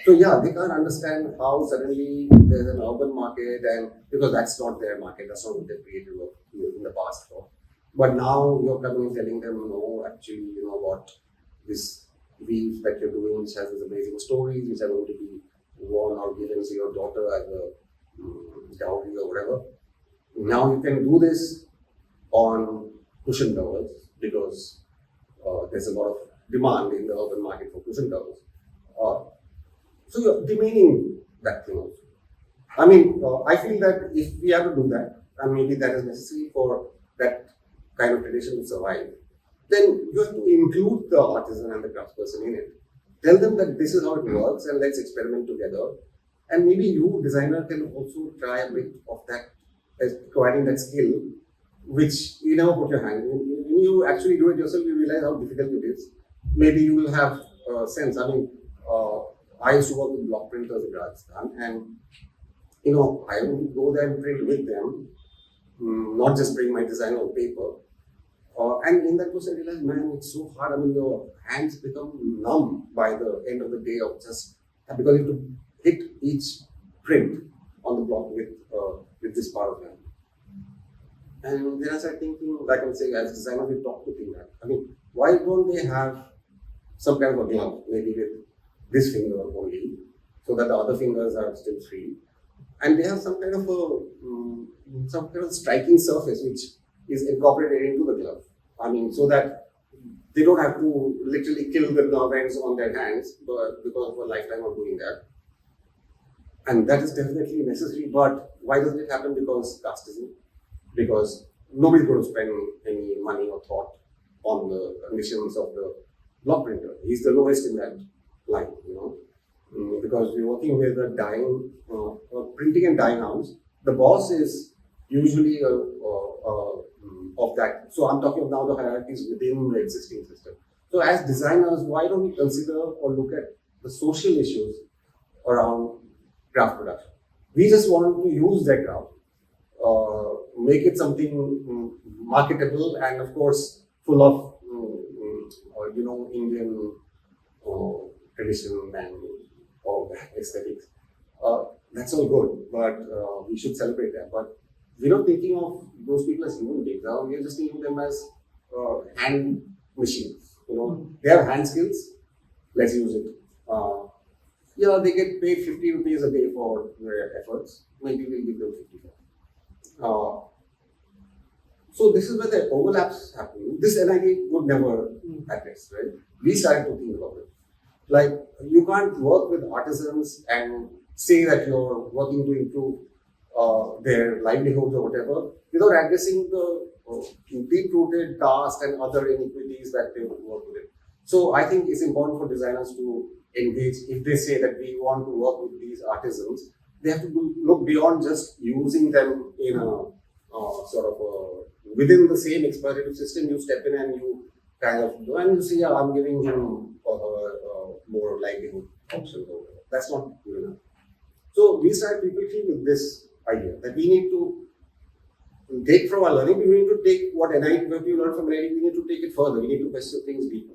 So yeah, they can't understand how suddenly there's an urban market, and because that's not their market, that's not what they created in the past for. But now you're coming and telling them, no, actually, you know what, this weave that you're doing, which has these amazing stories, which are going to be worn or given to your daughter as a dowry or whatever. Now you can do this on cushion covers because there's a lot of demand in the urban market for cushion covers. So you're demeaning that thing also. I mean, I feel that if we have to do that, and maybe that is necessary for that kind of tradition to survive, then you have to include the artisan and the craftsperson in it. Tell them that this is how it works and let's experiment together. And maybe you, designer, can also try a bit of that, as providing that skill, which you never put your hand in. When you actually do it yourself, you realize how difficult it is. Maybe you will have a sense. I mean, I used to work with block printers in Rajasthan, and I would go there and print with them, not just bring my design on paper. And in that process, I realized, man, it's so hard. I mean, your hands become numb by the end of the day of just because you have to hit each print on the block with this part of them. And then I started thinking, like I'm saying, as designers, we talk to think that. I mean, why don't they have some kind of a glove, maybe with this finger only, so that the other fingers are still free, and they have some kind of striking surface which is incorporated into the glove. I mean, so that they don't have to literally kill the glove ends on their hands, but because of a lifetime of doing that. And that is definitely necessary. But why doesn't it happen? Because casteism. Because nobody's going to spend any money or thought on the conditions of the block printer. He's the lowest in that line, because we're working with a dyeing, printing and dyeing house. The boss is usually of that. So I'm talking now the hierarchies within the existing system. So as designers, why don't we consider or look at the social issues around craft production? We just want to use that craft, make it something marketable, and of course full of Indian tradition and all that aesthetics. That's all good, but we should celebrate that. But we're not thinking of those people as human beings. We're just thinking of them as hand machines. They have hand skills. Let's use it. They get paid 50 rupees a day for their efforts. Maybe we'll give them 55. So this is where the overlaps happen. This NIT would never address, right? We started to think about it. Like, you can't work with artisans and say that you're working to improve their livelihoods or whatever without addressing the deep-rooted caste and other inequities that they would work with. So I think it's important for designers to engage. If they say that we want to work with these artisans, they have to look beyond just using them in a within the same exploitative system. You step in and you kind of do, and you see, I'm giving him more livelihood options. That's not good enough. So we started PPT with this idea that we need to take from our learning, we need to take what we learned from NIT, we need to take it further, we need to question things deeper.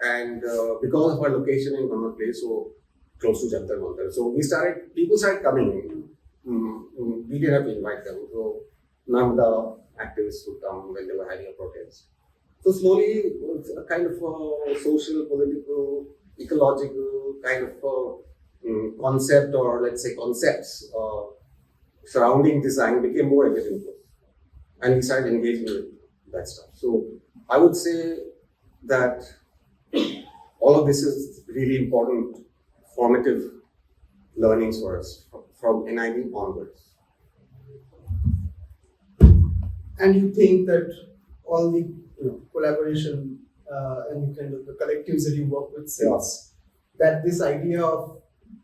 and because of our location in Connaught Place, so close to Jantar Mantar, so people started coming. We didn't have to invite them. So none of the activists would come when they were having a protest. So slowly, it's a kind of social, political, ecological kind of concept, or let's say concepts surrounding design became more evident, and we started engaging with that stuff. So I would say that all of this is really important, formative learnings for us from NID onwards. And you think that all the collaboration and kind of the collectives that you work with since, that this idea of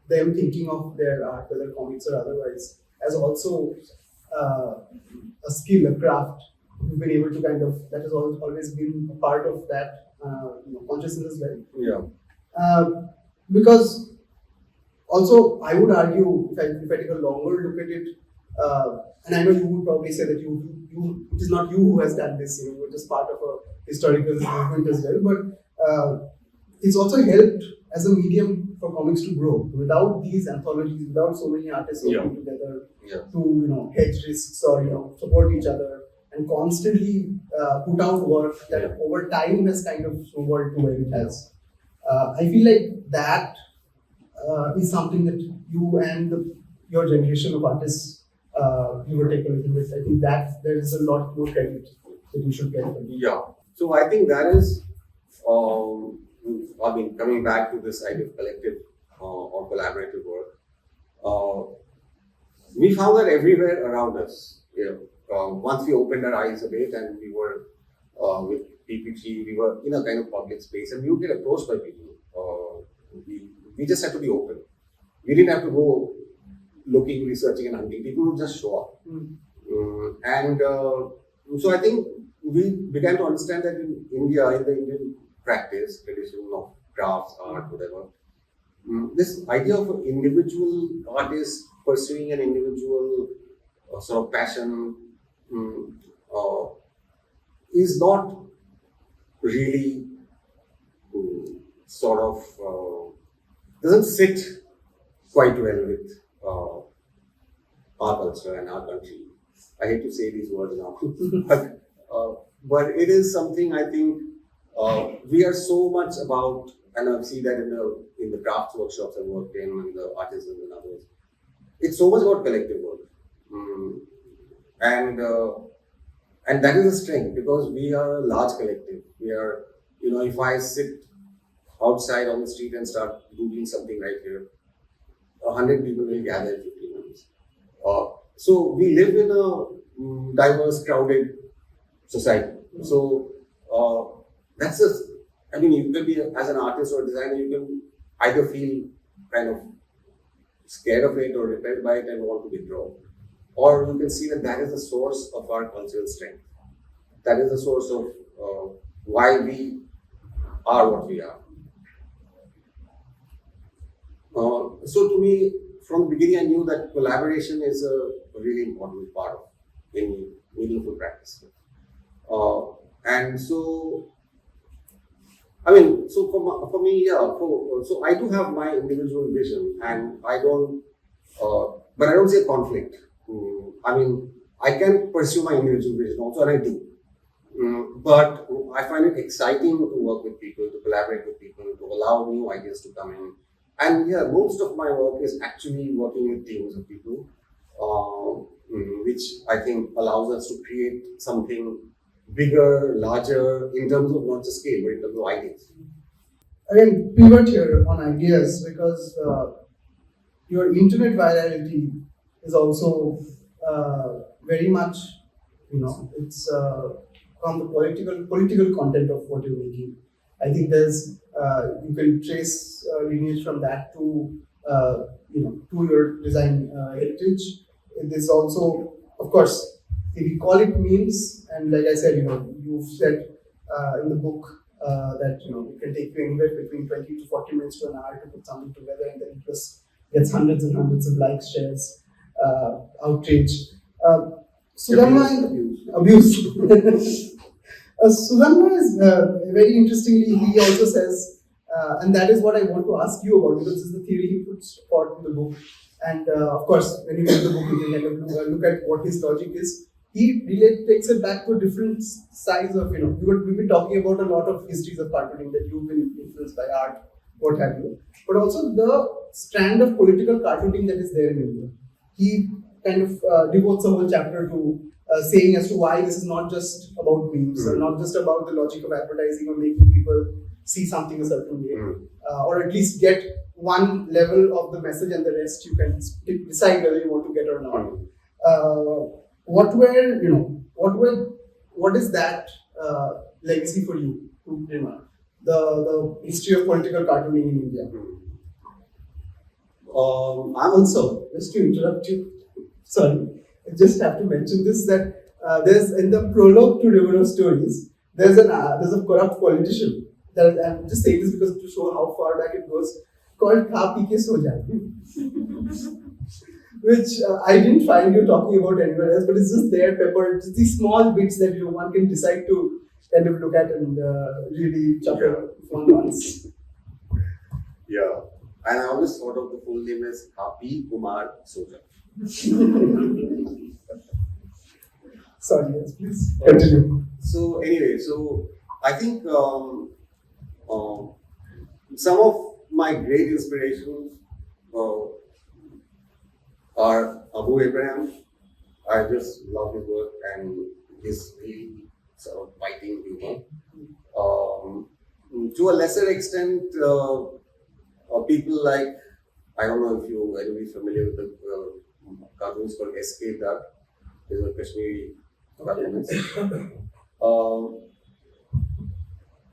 them thinking of their art, whether comics or otherwise, as also a skill, a craft, you've been able to kind of, that has always been a part of that consciousness as well. Yeah. Because also, I would argue, if I take a longer look at it, and I know you would probably say that it is not you who has done this, you're just part of a historical movement as well, but it's also helped as a medium for comics to grow. Without these anthologies, without so many artists working together to hedge risks or support each other and constantly put out work that over time has kind of snowballed to where it has. I feel like that is something that you and your generation of artists you will take a little bit. I think that there is a lot more credit that you should get. Yeah. So I think that is, coming back to this idea of collective or collaborative work, we found that everywhere around us. Once we opened our eyes a bit and we were with PPG, we were in a kind of public space and we would get approached by people. We just had to be open. We didn't have to go looking, researching and hunting. People would just show up. And so I think we began to understand that in India, in the Indian practice, tradition of crafts, art, whatever, this idea of an individual artist pursuing an individual sort of passion is not really doesn't sit quite well with our culture and our country. I hate to say these words now, but it is something I think we are so much about, and I see that in the crafts workshops I've worked in and the artisans and others. It's so much about collective work, and that is a strength because we are a large collective. We are, if I sit outside on the street and start doing something right here, 100 people will gather in 15 minutes. So we live in a diverse, crowded society. So that's just, you can be, as an artist or designer, you can either feel kind of scared of it or repelled by it and want to withdraw. Or you can see that is the source of our cultural strength. That is the source of why we are what we are. So to me, from the beginning, I knew that collaboration is a really important part of any meaningful practice. And so, so for me, so I do have my individual vision, and I don't, but I don't see a conflict. I can pursue my individual vision also, and I do. But I find it exciting to work with people, to collaborate with people, to allow new ideas to come in. And most of my work is actually working with teams of people, which I think allows us to create something bigger, larger, in terms of not just scale, but in terms of ideas. Again, pivot here on ideas because your internet virality is also very much, it's on the political content of what you're making. I think there's you can trace lineage from that to your design heritage. There's also, of course, if you call it memes, and like I said, you've said in the book that it can take you anywhere between 20 to 40 minutes to an hour to put something together, and then it just gets hundreds and hundreds of likes, shares, outrage. So then abuse. Sudanma is very interestingly, he also says, and that is what I want to ask you about, because this is the theory he puts forth in the book. And of course, when you read the book, you can kind of look at what his logic is. He really takes it back to different sides of, we've been talking about a lot of histories of cartooning, that you've been influenced by art, what have you, but also the strand of political cartooning that is there in India. He kind of devotes a whole chapter to saying as to why this is not just about memes, or not just about the logic of advertising or making people see something a certain way, or at least get one level of the message and the rest you can decide whether you want to get or not. What is that legacy for you? The history of political cartooning in India. I'm Also, just to interrupt you, sorry, I just have to mention this, that there's in the prologue to River of Stories, there's a corrupt politician. That I'm just saying this because to show how far back it goes, called Kha Pee Ke So Jaate, which I didn't find you talking about anywhere else, but it's just there peppered. It's these small bits that one can decide to kind of look at and really chuckle once. Yeah, and I always thought of the full name as Happy Kumar Soja. Sorry, yes, please continue. So anyway, I think some of my great inspirations are Abu Abraham. I just love his work and his really sort of biting humor. To a lesser extent, people like, I don't know if you are really familiar with the cartoons called SK Duck. These are Kashmiri cartoons.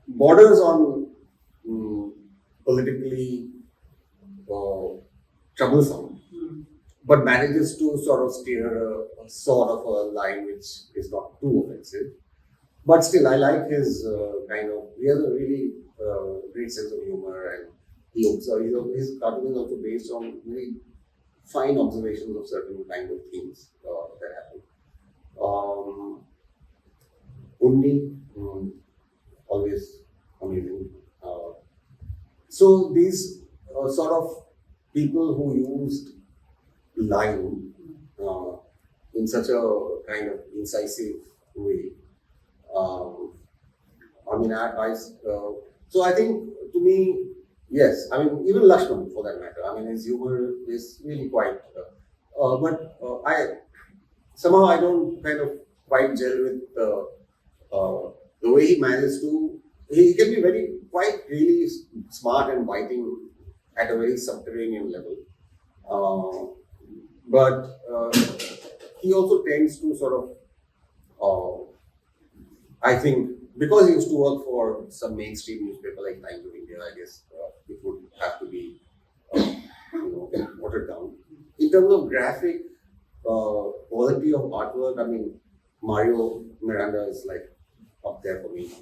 Borders on politically troublesome, but manages to sort of steer a sort of a line which is not too offensive. But still, I like his he has a really great sense of humor, and his cartoon is also based on really fine observations of certain kind of things that happen. Unni, always amazing. So these sort of people who used line in such a kind of incisive way. So I think, to me, yes. I mean, even Lakshman, for that matter. I mean, his humor is really quite. Somehow I don't kind of quite gel with the way he manages to. He can be quite really smart and biting at a very subterranean level. But he also tends to sort of, I think, because he used to work for some mainstream newspaper like Times of India, I guess it would have to be, watered down. In terms of graphic quality of artwork, I mean, Mario Miranda is like up there for me.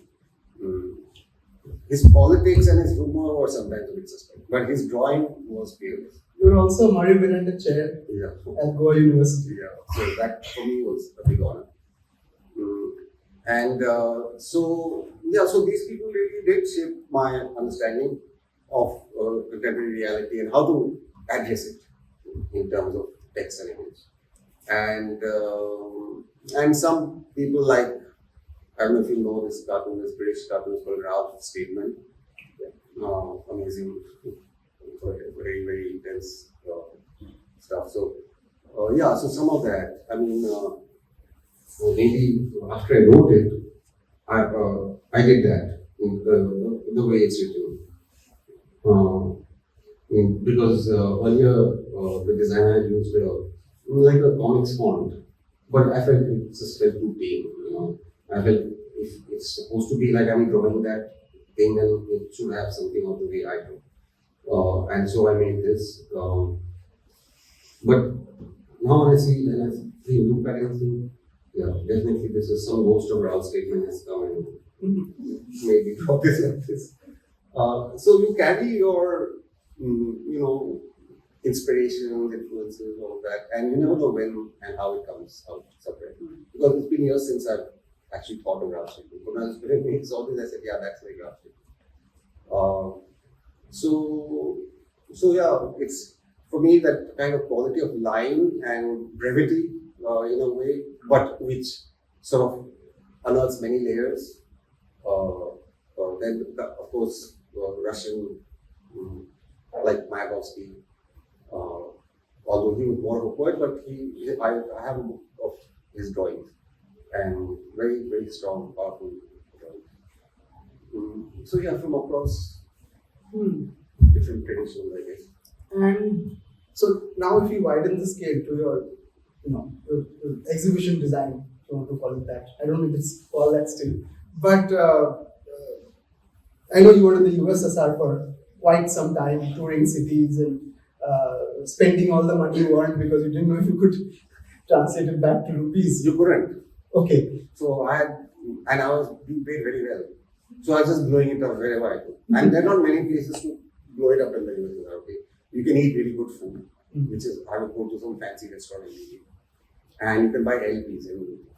His politics and his humor were sometimes a bit suspect, but his drawing was fearless. You were also Mario Miranda chair at Goa University. Yeah, so that for me was a big honor. So these people really did shape my understanding of contemporary reality and how to address it in terms of text and image. And some people like, I don't know if you know this cartoon, this British cartoon is called Ralph's Statement. Amazing, very, very intense stuff. So some of that. I mean, maybe after I wrote it, I did that in the way it's written. Because earlier the designer used like a comics font, but I felt it just felt too tame. I felt if it's supposed to be like I'm drawing that thing, then it should have something of the way I do. And so I made this. But now when I see it and I look back and think, yeah, definitely this is some ghost of Ralph's Statement has come and maybe drop this like this. So you carry your, inspirations, influences, all of that, and you never know when and how it comes out separate. Because it's been years since I've actually thought of grass painting. When I saw this, I said, yeah, that's like grass painting. So yeah, it's for me that kind of quality of line and brevity in a way, but which sort of unearths many layers. Then, of course, Russian, mm, like Mayakovsky, although he was more of a poet, but I have a book of his drawings and very, very strong, powerful drawings. So yeah, from across Hmm. different traditions, I guess. And so now, if you widen the scale to your, your exhibition design, if you want to call it that, I don't know if it's called that still, but I know you were in the USSR for quite some time, touring cities and spending all the money you earned because you didn't know if you could translate it back to rupees. You couldn't. Okay. So I was being paid very well. So I was just blowing it up wherever I could. And there are not many places to blow it up in the USSR. Okay, you can eat really good food, which is I would go to some fancy restaurant and eat, and you can buy LPs everywhere.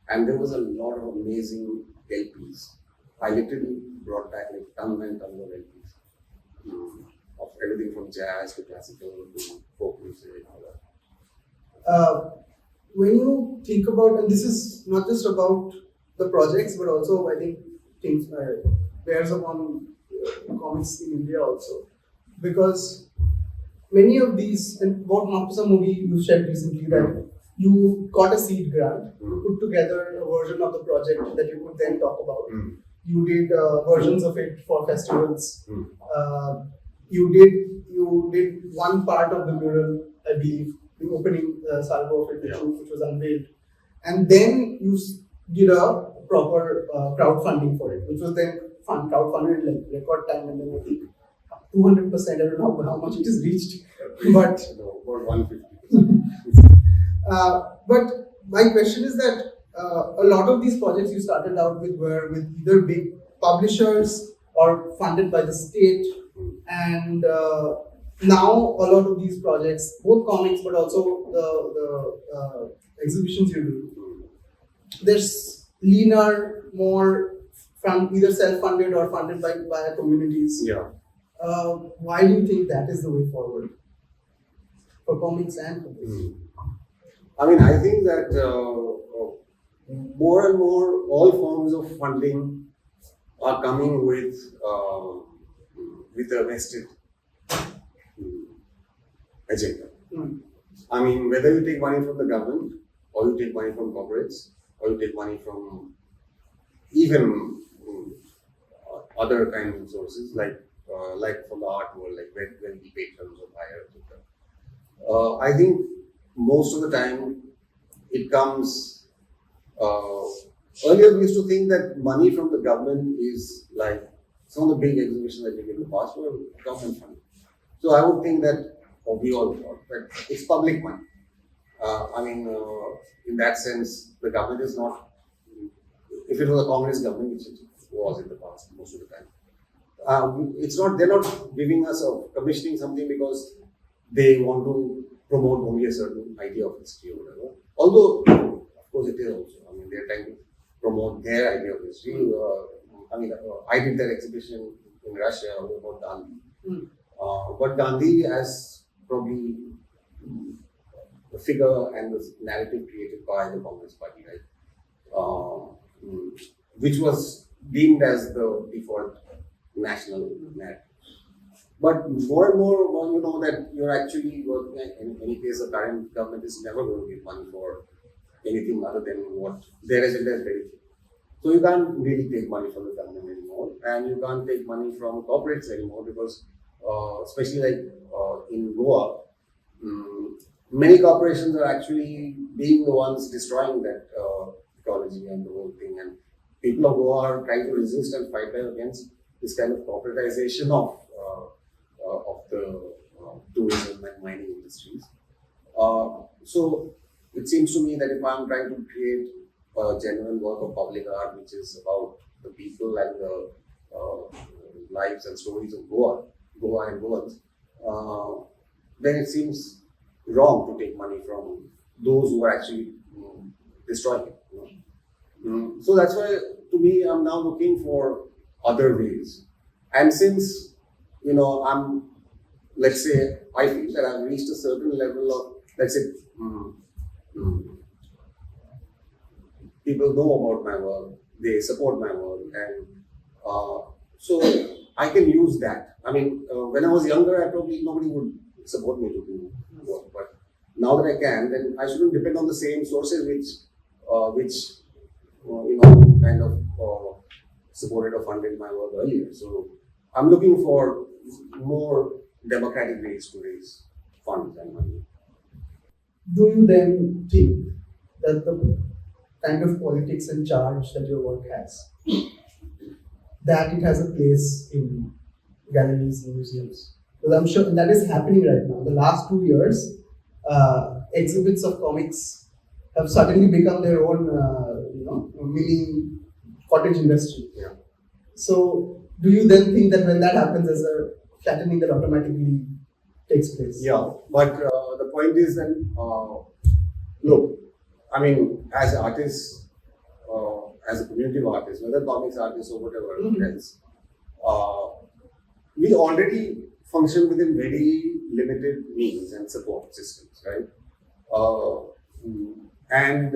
And there was a lot of amazing LPs. I literally brought back like tons and tons of LPs of everything from jazz to classical to folk music and all that. When you think about, and this is not just about the projects, but also I think things bears upon comics in India also, because many of these, and about Mappusa movie you shared recently that you got a seed grant, you put together a version of the project that you could then talk about. You did versions of it for festivals. You did one part of the mural, I believe, the opening salvo of it, which was unveiled, and then you did a proper crowdfunding for it, which was then crowdfunded in like record time, and then I think 200%. I don't know how much it is reached, but No, about 150%. but my question is that a lot of these projects you started out with were with either big publishers or funded by the state, and now a lot of these projects, both comics but also the exhibitions you do, there's leaner, more from either self-funded or funded by communities. Yeah. Why do you think that is the way forward for comics and for this? I mean, I think that more and more all forms of funding are coming with a vested agenda. I mean, whether you take money from the government, or you take money from corporates, or you take money from even other kinds of sources, like from the art world, like when we patrons of hire, etc. I think most of the time it comes. Earlier, we used to think that money from the government is like some of the big exhibitions that we did in the past were government funded. So I would think that, or we all thought that it's public money. I mean, in that sense, the government is not. If it was a Congress government, which it was in the past most of the time, it's not. They're not giving us or commissioning something because they want to promote only a certain idea of history or whatever. Although, of course, it is also. I mean, they're trying to promote their idea of history. I did that exhibition in Russia about Gandhi. But Gandhi as probably the figure and the narrative created by the Congress Party, right? Which was deemed as the default national narrative. But more and more, you know that you're actually working, in any case, the current government is never going to give money for anything other than what their agenda is very clear. So you can't really take money from the government anymore, and you can't take money from corporates anymore because, especially like in Goa, many corporations are actually being the ones destroying that ecology and the whole thing, and people of Goa are trying to resist and fight back against this kind of corporatization of the tourism and mining industries. So it seems to me that if I'm trying to create a genuine work of public art, which is about the people and the lives and stories of Goa and Goans, then it seems wrong to take money from those who are actually destroying it. So that's why, to me, I'm now looking for other ways. And since, I'm, let's say, I feel that I've reached a certain level of, let's say, mm, people know about my work, they support my work, and so I can use that. I mean, when I was younger, I probably nobody would support me to do work, but now that I can, then I shouldn't depend on the same sources which kind of supported or funded my work earlier. So I'm looking for more democratic ways to raise funds and money. Do you then think that the kind of politics and charge that your work has, that it has a place in galleries and museums? Because I'm sure that is happening right now. The last 2 years, exhibits of comics have suddenly become their own, mini cottage industry. Yeah. So, do you then think that when that happens, there's a flattening that automatically takes place? Yeah, but the point is that, look, I mean, as artists, as a community of artists, whether comics artists or whatever else, we already function within very limited means and support systems, right? And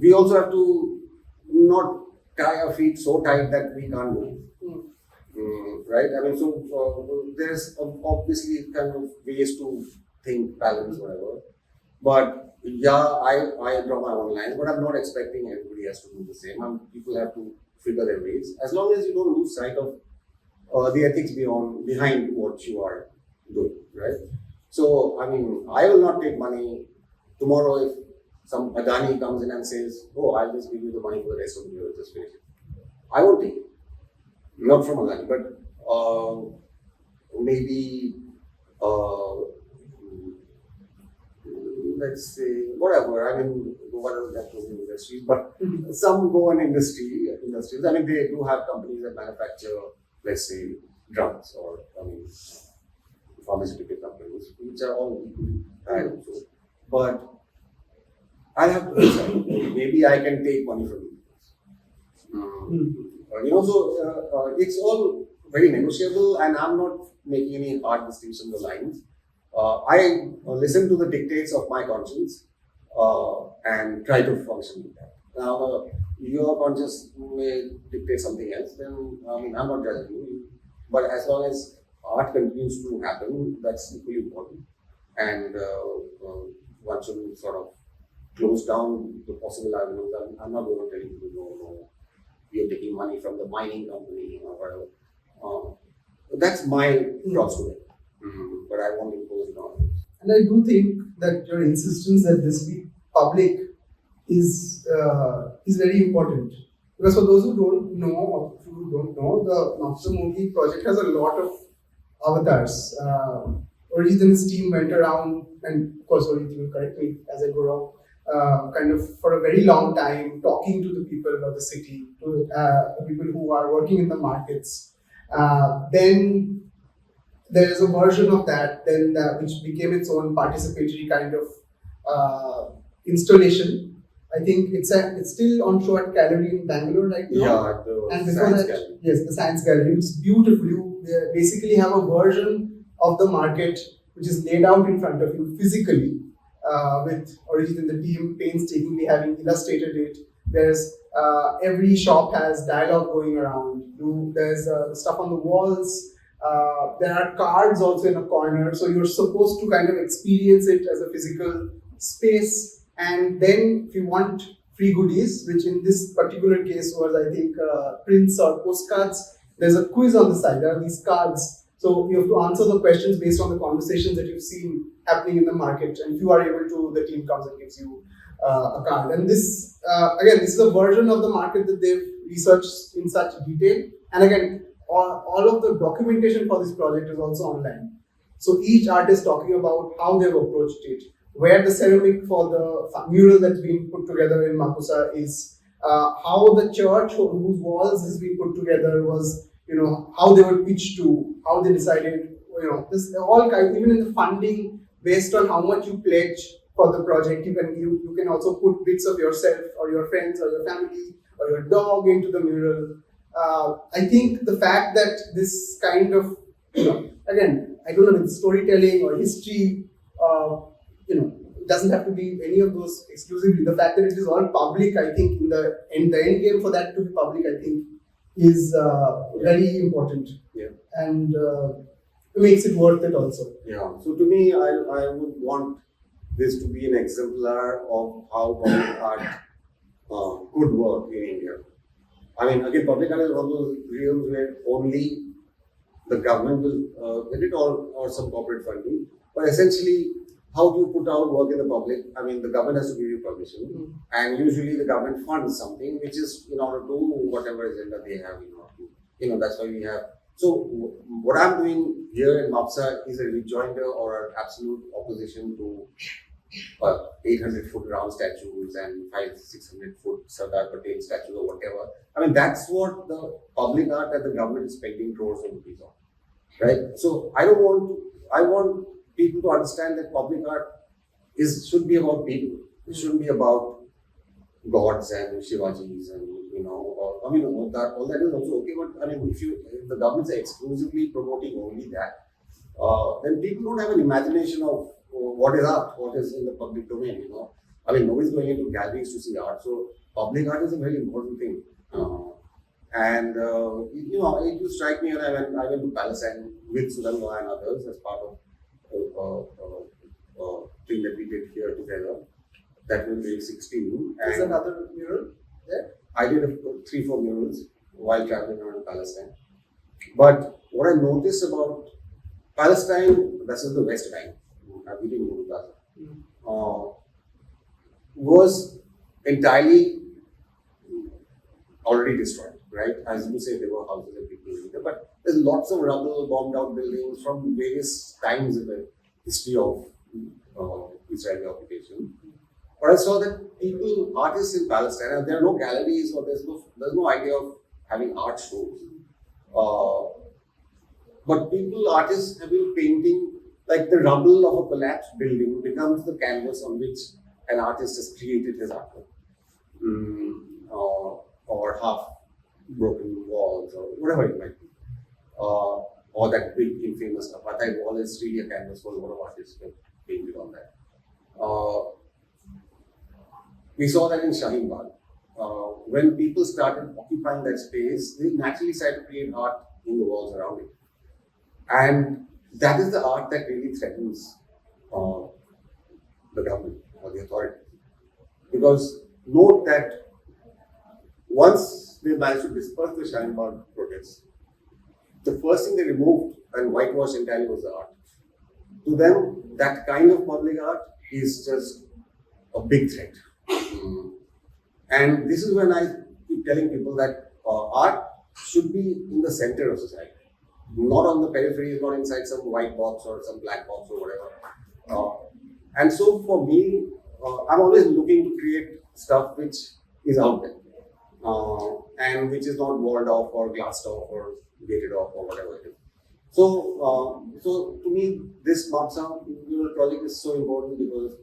we also have to not tie our feet so tight that we can't move. Right? I mean, so there's obviously kind of ways to think, balance, whatever. But yeah, I draw my own lines, but I'm not expecting everybody has to do the same. People have to figure their ways. As long as you don't lose sight of the ethics behind what you are doing, right? So, I mean, I will not take money tomorrow if some Adani comes in and says, "Oh, I'll just give you the money for the rest of the year, just finish it." I won't take it. Not from Adani, but maybe let's say whatever. I mean, whatever that goes in industries, but some go in industries. I mean, they do have companies that manufacture, let's say, drugs or pharmaceutical companies, which are all equally bad also. But I have to decide. Maybe I can take money from you. So it's all very negotiable, and I'm not making any hard distinctions or lines. I listen to the dictates of my conscience and try to function with that. Now, your conscience may dictate something else, then I mean, I'm not judging you. But as long as art continues to happen, that's equally important. And one shouldn't sort of close down the possible avenues. I'm not going to tell you, no, you're taking money from the mining company or whatever. That's my cross to it. But I won't impose it on others. And I do think that your insistence that this be public is very important. Because for those who don't know, or who don't know, the Matsumori project has a lot of avatars. Orijit and his team went around, and of course, Orijit will correct me as I go wrong, kind of for a very long time, talking to the people of the city, to the people who are working in the markets. Then there is a version of that, which became its own participatory kind of installation. I think it's still on show at gallery in Bangalore right now. Yeah, the and before Science that, Gallery. yes, the Science Gallery. It's beautiful. You basically have a version of the market which is laid out in front of you physically, with Orijit and the team painstakingly having illustrated it. There's every shop has dialogue going around. There's stuff on the walls. There are cards also in a corner, so you're supposed to kind of experience it as a physical space. And then if you want free goodies, which in this particular case was, I think, prints or postcards, there's a quiz on the side. There are these cards. So you have to answer the questions based on the conversations that you've seen happening in the market. And if you are able to, the team comes and gives you a card. And this, again, this is a version of the market that they've researched in such detail. And again, all of the documentation for this project is also online. So each artist talking about how they've approached it, where the ceramic for the mural that's being put together in Makusa is, how the church whose walls has been put together was, how they were pitched to, how they decided, this all kind, even in the funding, based on how much you pledge, for the project. You can also put bits of yourself or your friends or your family or your dog into the mural. I think the fact that this kind of, again, I don't know, with storytelling or history, it doesn't have to be any of those exclusively. The fact that it is all public, I think, the end game for that to be public, I think, is very important. Yeah. And makes it worth it also. Yeah. So to me, I would want this to be an exemplar of how public art could work in India. I mean, again, public art is one of those realms where only the government will get it, or some corporate funding. But essentially, how do you put out work in the public? I mean, the government has to give you permission, and usually the government funds something which is in order to whatever agenda they have in order to, that's why we have. So what I'm doing here in MAPSA is a rejoinder or an absolute opposition to 800-foot round statues and 500-600-foot Sardar Patel statues or whatever. I mean, that's what the public art that the government is spending crores of rupees on, right? So I want people to understand that public art should be about people. It shouldn't be about gods and Shivajis and all that is also okay. But I mean, if the governments are exclusively promoting only that, then people don't have an imagination of what is art, what is in the public domain. I mean, nobody's going into galleries to see art. So public art is a very important thing. And it will strike me when I went to Palestine with Sudanga and others as part of thing that we did here together. That was day 16. Is there another mural there? I did 3-4 murals while traveling around Palestine. But what I noticed about Palestine, this is the West Bank, we didn't go to Gaza, was entirely already destroyed, right? As you say, there were houses and people living there, but there's lots of rubble, bombed out buildings from various times in the history of Israeli occupation. But I saw that artists in Palestine, and there are no galleries or there's no idea of having art shows. But artists have been painting, like the rubble of a collapsed building becomes the canvas on which an artist has created his artwork. Or half broken walls or whatever it might be. Or that big infamous apartheid wall is really a canvas for a lot of artists who have painted on that. We saw that in Shaheen Bagh. When people started occupying that space, they naturally started to create art in the walls around it. And that is the art that really threatens the government or the authority. Because note that once they managed to disperse the Shaheen Bagh protests, the first thing they removed and whitewashed entirely was the art. To them, that kind of public art is just a big threat. And this is when I keep telling people that art should be in the center of society, not on the periphery, not inside some white box or some black box or whatever. And so for me, I'm always looking to create stuff which is out there and which is not walled off or glassed off or gated off or whatever it is. So, to me, this MAPSA project is so important because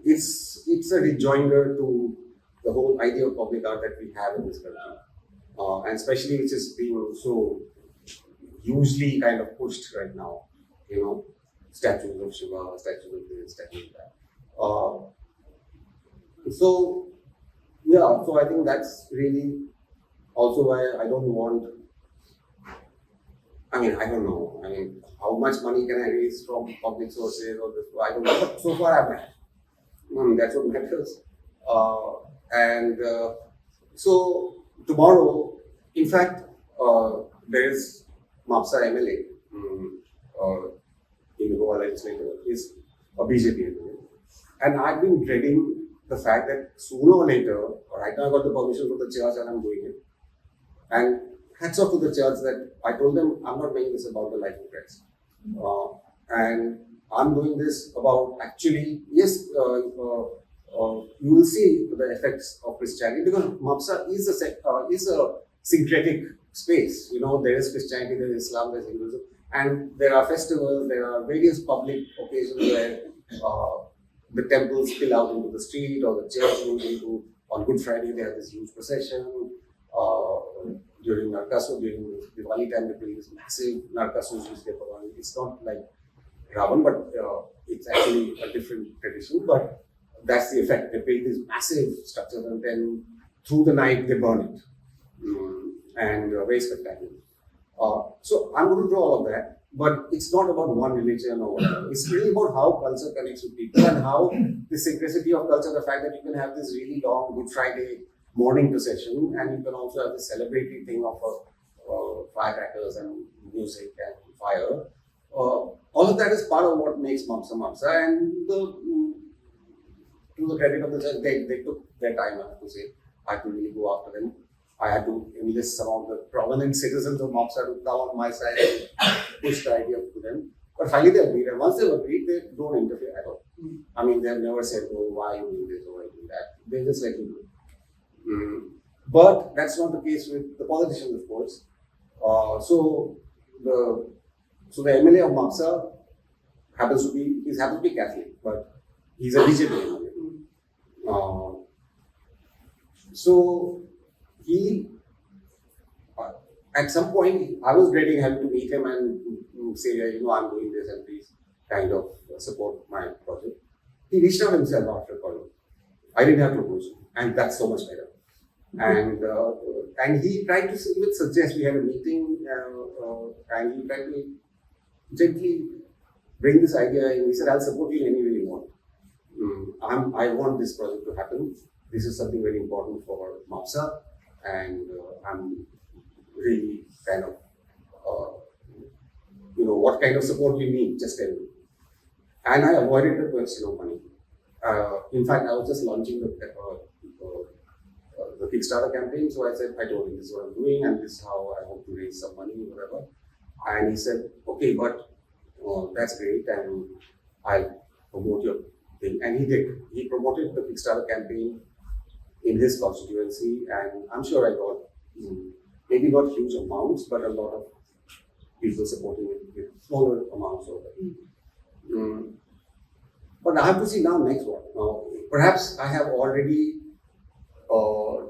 it's a rejoinder to the whole idea of public art that we have in this country, and especially which is being so hugely kind of pushed right now. Statues of Shiva, statues of this, statues of that. So I think that's really also why I don't want. I don't know. How much money can I raise from public sources or this? I don't know. But so far I've managed. That's what matters. So tomorrow, in fact, there is MAPSA MLA in the Goa legislature, is a BJP MLA. And I've been dreading the fact that sooner or later, right now I got the permission from the church and I'm doing it. And hats off to the church that I told them I'm not making this about the life of Christ. And I'm doing this about actually, yes, you will see the effects of Christianity because MAPSA is a syncretic space. There is Christianity, there is Islam, there is Hinduism. And there are festivals, there are various public occasions where the temples spill out into the street or the church goes into. On Good Friday, they have this huge procession. During Narkasu, during the Diwali time, they build this massive Narkasus, which they put on. It's not like Ravan, but it's actually a different tradition. But that's the effect. They build these massive structures and then through the night they burn it. And very spectacular. So I'm going to draw all of that. But it's not about one religion or whatever. It's really about how culture connects with people and how the synchronicity of culture, the fact that you can have this really long Good Friday morning procession and you can also have the celebratory thing of firecrackers and music and fire. All of that is part of what makes Mamsa Mamsa. And to the credit of the church, they took their time, I have to say. I had to really go after them. I had to enlist some of the prominent citizens of Mopsa to come on my side and push the idea to them. But finally they agreed, and once they've agreed, they don't interfere at all. I mean, they've never said, oh, why you do this or why you do that. They just let you do it. But that's not the case with the politicians, of course. So the MLA of Mopsa happens to be Catholic, but he's a BJP MLA. So he, at some point, I was having to meet him and say, I'm doing this and please kind of support my project. He reached out himself after calling. I didn't have to approach him, and that's so much better. And he tried to even suggest, we had a meeting, and he tried to gently bring this idea in. He said, I'll support you in any way you want. I want this project to happen. This is something very important for Mopsa, and I'm really kind of, what kind of support we need, just tell me. And I avoided the question of money. In fact, I was just launching the Kickstarter campaign, so I said, I told him this is what I'm doing, and this is how I hope to raise some money, whatever. And he said, okay, but that's great, and I'll promote your thing. And he did. He promoted the Kickstarter campaign in his constituency, and I'm sure I got maybe not huge amounts, but a lot of people supporting it with smaller amounts of it. But I have to see now next one. Perhaps I have already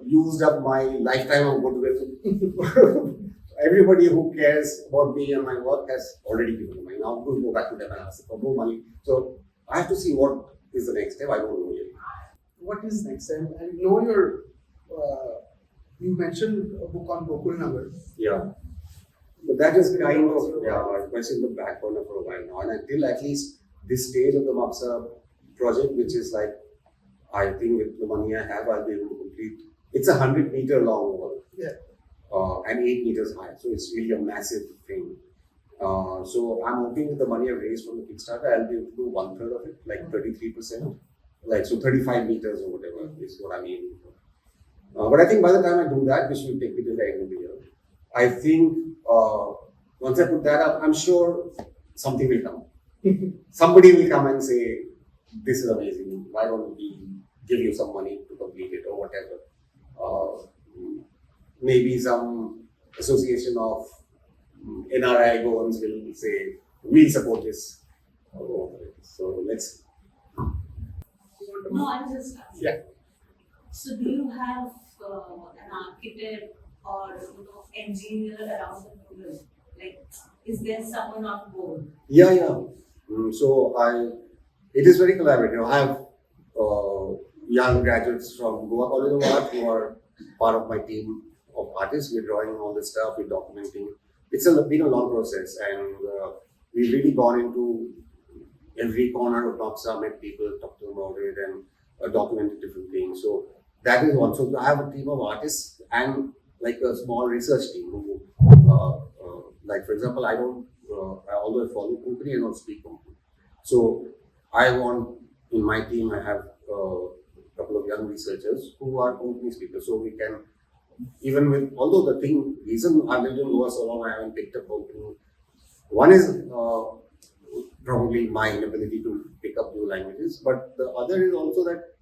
used up my lifetime of goodwill. Everybody who cares about me and my work has already given me money. Now I'm going to go back to them and ask for more money. So I have to see what is the next step. I don't know yet. What is next? And I know you mentioned a book on Gokul Nagar. Yeah. But that is kind of, it's in the back corner for a while now. And until at least this stage of the Mopsa project, which is like, I think with the money I have, I'll be able to complete. It's a 100-meter long wall. Yeah. And 8 meters high. So it's really a massive thing. So I'm hoping with the money I've raised from the Kickstarter, I'll be able to do 1/3 of it, like 33%. Like, so 35 meters or whatever is what I'm aiming for. But I think by the time I do that, which will take me to the end of the year, I think once I put that up, I'm sure something will come. Somebody will come and say, this is amazing, why don't we give you some money to complete it or whatever. Maybe some association of NRI Goans will say, we'll support this. So let's. No, I'm just asking. Yeah. So do you have an architect or engineer around the program? Like, is there someone on board? Yeah. So it is very collaborative. I have young graduates from Goa College of Art who are part of my team of artists. We're drawing all this stuff, we're documenting. It's been a long process, and we've really gone into every corner of Mopsa, met people, talked to them about it, and documented different things. So that is one. So I have a team of artists and like a small research team who, like for example, although I follow company, I don't speak company. So I want, in my team, I have a couple of young researchers who are company speakers. So we can, even with, although the reason I lived in Goa so long, I haven't picked up company. One is probably my inability to pick up new languages, but the other is also that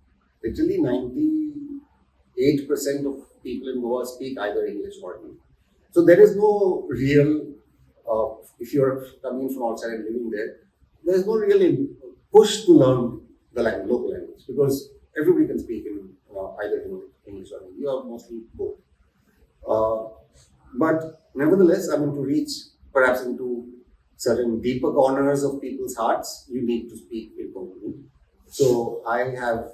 literally 98% of people in Goa speak either English or Hindi. So there is no real if you're coming from outside and living there, there's no really push to learn the local language, because everybody can speak in either English or Hindi, or mostly both. But nevertheless, I mean, to reach perhaps into certain deeper corners of people's hearts, you need to speak in Konkani. So I have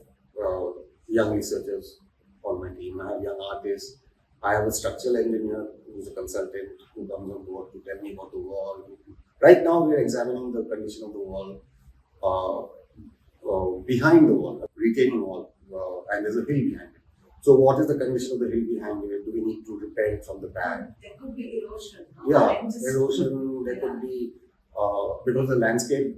young researchers on my team. I have young artists. I have a structural engineer who's a consultant who comes on board to tell me about the wall. Right now, we are examining the condition of the wall behind the wall, retaining wall, and there's a hill behind it. So, what is the condition of the hill behind it? Do we need to repair it from the back? There could be erosion. Yeah, erosion. There could be because the landscape.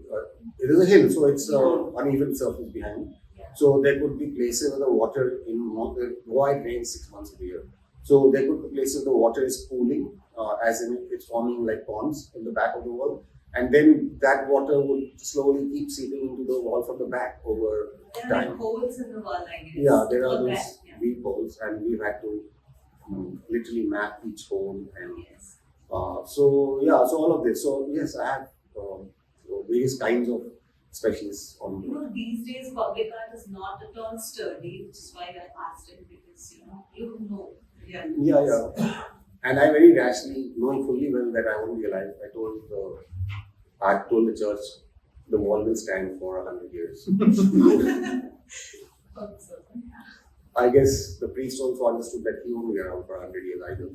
It is a hill, so it's uneven surface behind. Yeah. So there could be places where the water it rains 6 months of the year. So there could be places where the water is pooling, as in it's forming like ponds in the back of the wall, and then that water would slowly keep seeping into the wall from the back over There are time. like holes in the wall, I guess. Yeah, there are For those that, yeah. deep holes, and we've had to literally map each hole. And Yes. so all of this. So yes, I have various kinds of specialists on You know, these days public art is not at all sturdy, which is why I asked him, because you don't know. Yeah. And I very rashly, knowing fully well that I won't be alive, I told the church the wall will stand for 100 years. I guess the priest also understood that he won't be around for 100 years either.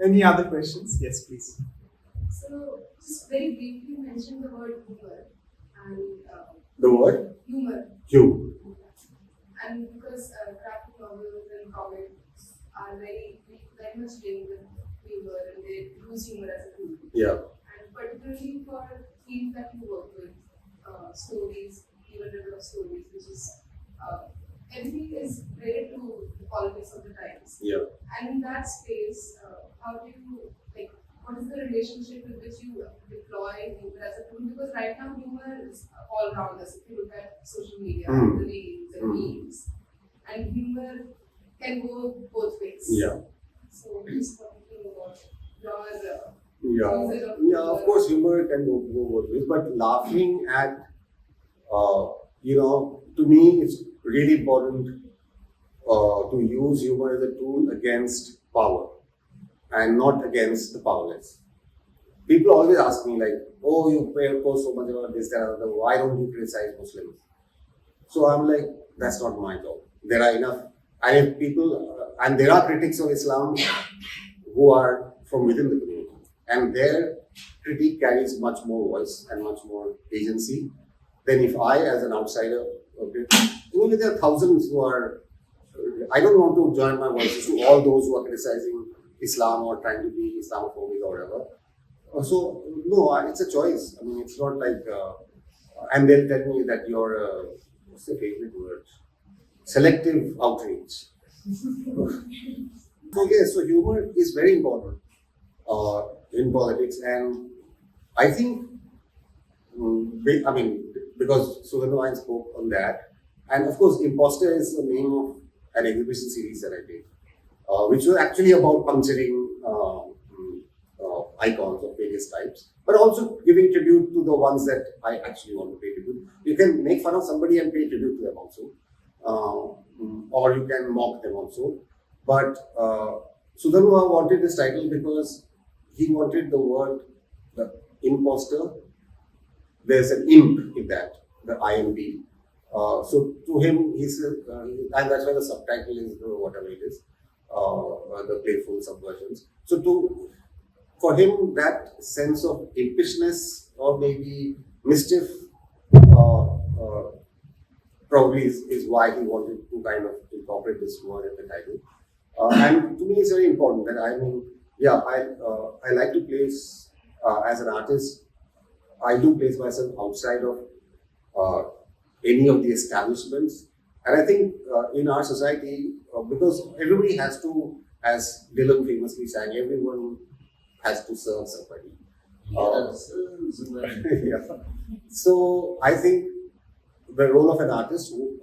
Any other questions? Yes, please. So, just very briefly mention the word humor and The word? humor. You. And because graphic novels and comics are very much linked with humor, and they use humor as a tool. Yeah. And particularly for fields that you work with, stories, even a lot of stories, which is everything is related to the politics of the times. Yeah. And in that space, how do you what is the relationship with which you deploy humor as a tool? Because right now humor is all around us. If you look at social media, the reels and memes, and humor can go both ways. Yeah. So just talking about your Yeah. usage of Yeah, of course, humor can go both ways, but laughing at, to me, it's really important to use humor as a tool against power and not against the powerless. People always ask me, like, oh, you post so much about this, that, and other, why don't you criticize Muslims? So I'm like, that's not my job. There are enough, and if people, and there are critics of Islam who are from within the community, and their critique carries much more voice and much more agency than if I, as an outsider, even there are thousands who are, I don't want to join my voices to all those who are criticizing Islam or trying to be Islamophobic or whatever. So, no, it's a choice. I mean, it's not like, and they'll tell me that you're, what's the favorite word? Selective outrage. So, yes, so humor is very important in politics, and I think, because Sugandha and spoke on that, and of course, Imposter is the name of an exhibition series that I did, which was actually about puncturing icons of various types, but also giving tribute to the ones that I actually want to pay tribute. You can make fun of somebody and pay tribute to them also, or you can mock them also. But Sudhanva wanted this title because he wanted the word, the imposter. There's an imp in that, the IMP. So to him, he said, and that's why the subtitle is whatever it is, the playful subversions. So for him, that sense of impishness or maybe mischief probably is why he wanted to kind of incorporate this word in the title. And to me, it's very important that I like to place as an artist. I do place myself outside of any of the establishments, and I think in our society, because everybody has to, as Dylan famously sang, everyone has to serve somebody. Yeah. So I think the role of an artist who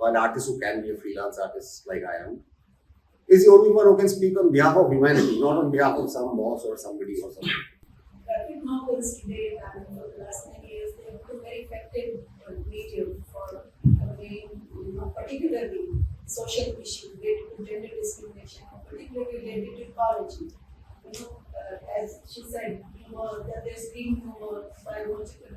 can be a freelance artist like I am, is the only one who can speak on behalf of humanity, not on behalf of some boss or somebody or something. Graphic novels today, and for the last many years, they have become very effective medium for conveying, particularly social issues related to gender discrimination, particularly related to ecology. As she said, humor, there's green humor, biological,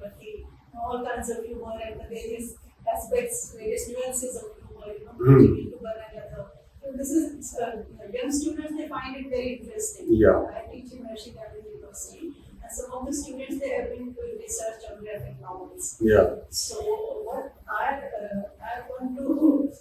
all kinds of humor, and the various aspects, various nuances of humor, into one another. So this is young students, they find it very interesting. Yeah. I teach in Michigan University, and some of the students they have been doing research on graphic novels. Yeah. So what I want to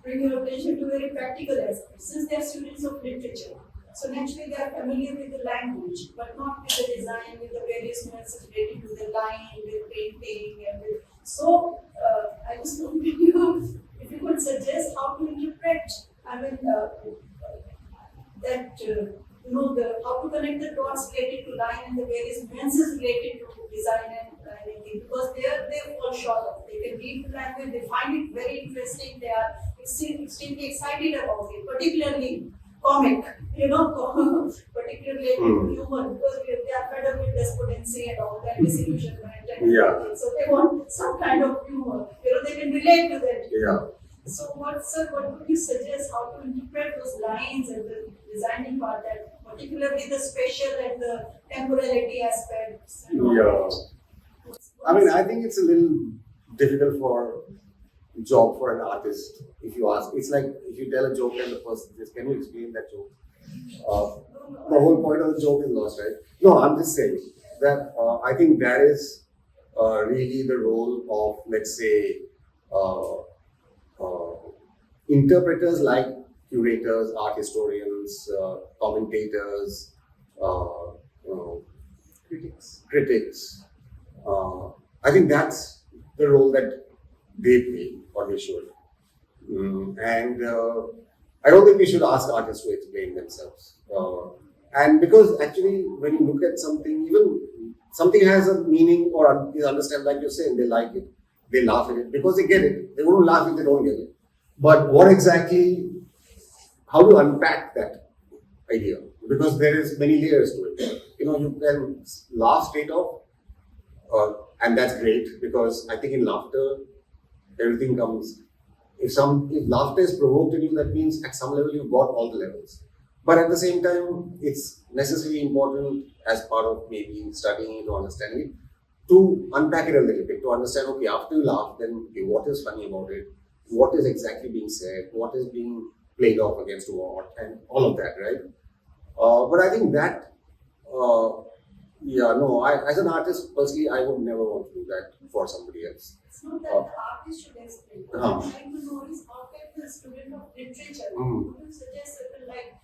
bring your attention to very practical aspects. Since they are students of literature, so naturally they are familiar with the language, but not with the design, with the various nuances related to the line, with painting, and with. So I just wanted you, if you could suggest how to interpret. I mean that how to connect the dots related to line and the various nuances related to design and anything, because they fall short of. They can read the language, they find it very interesting, they are extremely excited about it, particularly comic, particularly humor, because they are fed up with despondency and all that disillusionment and everything. So they want some kind of humor, they can relate to that. Yeah. So what would you suggest how to interpret those lines and the designing part, that particularly the spatial and the temporality aspects? Yeah. I mean, I think it's a little difficult for job for an artist. If you ask, it's like if you tell a joke and the person says, "Can you explain that joke?" The whole point of the joke is lost, right? No, I'm just saying that I think that is really the role of, let's say, interpreters like curators, art historians, commentators, critics. I think that's the role that they play, or they should. And I don't think we should ask artists to explain themselves. And because actually, when you look at something, even something has a meaning or is understand, like you're saying, they like it, they laugh at it because they get it. They won't laugh if they don't get it. But what exactly, how to unpack that idea? Because there is many layers to it. You can laugh straight off, and that's great, because I think in laughter, everything comes. If laughter is provoked in you, that means at some level you've got all the levels. But at the same time, it's necessarily important as part of maybe studying it or understanding it, to unpack it a little bit, to understand, okay, after you laugh, then okay, what is funny about it? What is exactly being said? What is being played off against what? And all of that, right? But I think that, as an artist, personally, I would never want to do that for somebody else. It's not that the artist should explain. What I'm trying to know is how can the student of literature, would you suggest certain, like,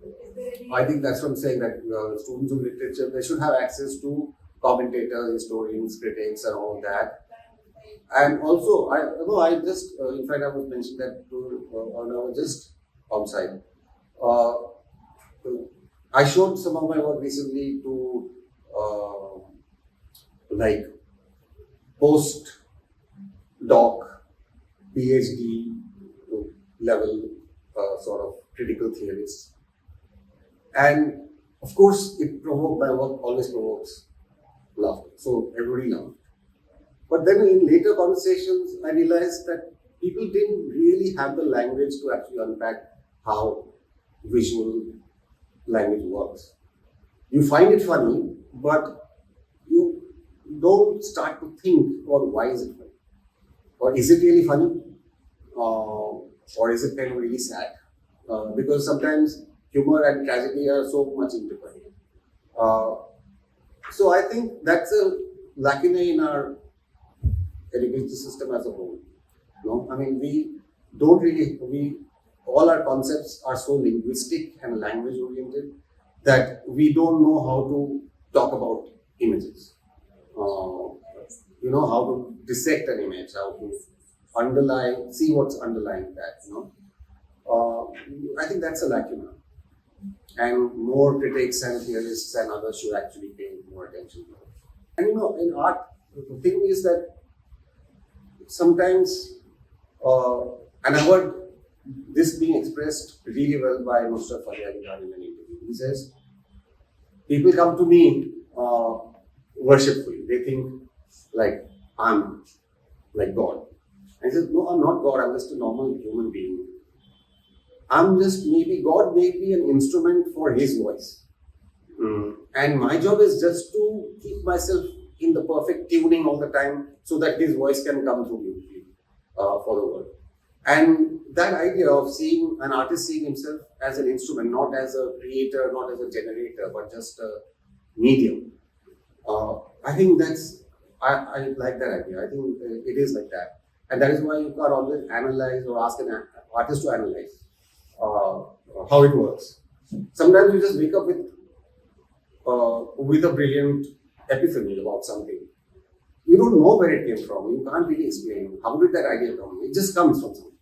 is there any... I think that's what I'm saying, that students of literature, they should have access to commentators, historians, critics, and all that. And also, I just, in fact, I was mentioning that to Arunava just outside. I showed some of my work recently to like post-doc, PhD level sort of critical theorists. And of course, my work always provokes laughter. So everybody laughed. But then in later conversations, I realized that people didn't really have the language to actually unpack how visual language works. You find it funny, but you don't start to think, or why is it funny? Or is it really funny? Or is it kind of really sad? Because sometimes humor and tragedy are so much intertwined. So I think that's a lacuna in our education system as a whole. I mean, all our concepts are so linguistic and language oriented that we don't know how to talk about images. How to dissect an image, how to see what's underlying that. I think that's a lacuna. And more critics and theorists and others should actually pay more attention to it. And in art, the thing is that sometimes, and I heard this being expressed really well by Mr. Faryadi Khan in an interview. He says, people come to me worshipfully. They think like I'm like God. And he says, no, I'm not God. I'm just a normal human being. I'm just maybe God made me an instrument for His voice. And my job is just to keep myself in the perfect tuning all the time so that His voice can come through beautifully for the world. And that idea of seeing an artist seeing himself as an instrument, not as a creator, not as a generator, but just a medium. I think I like that idea. I think it is like that. And that is why you can't always analyze or ask an artist to analyze how it works. Sometimes you just wake up with a brilliant epiphany about something. You don't know where it came from. You can't really explain how did that idea come. It just comes from something.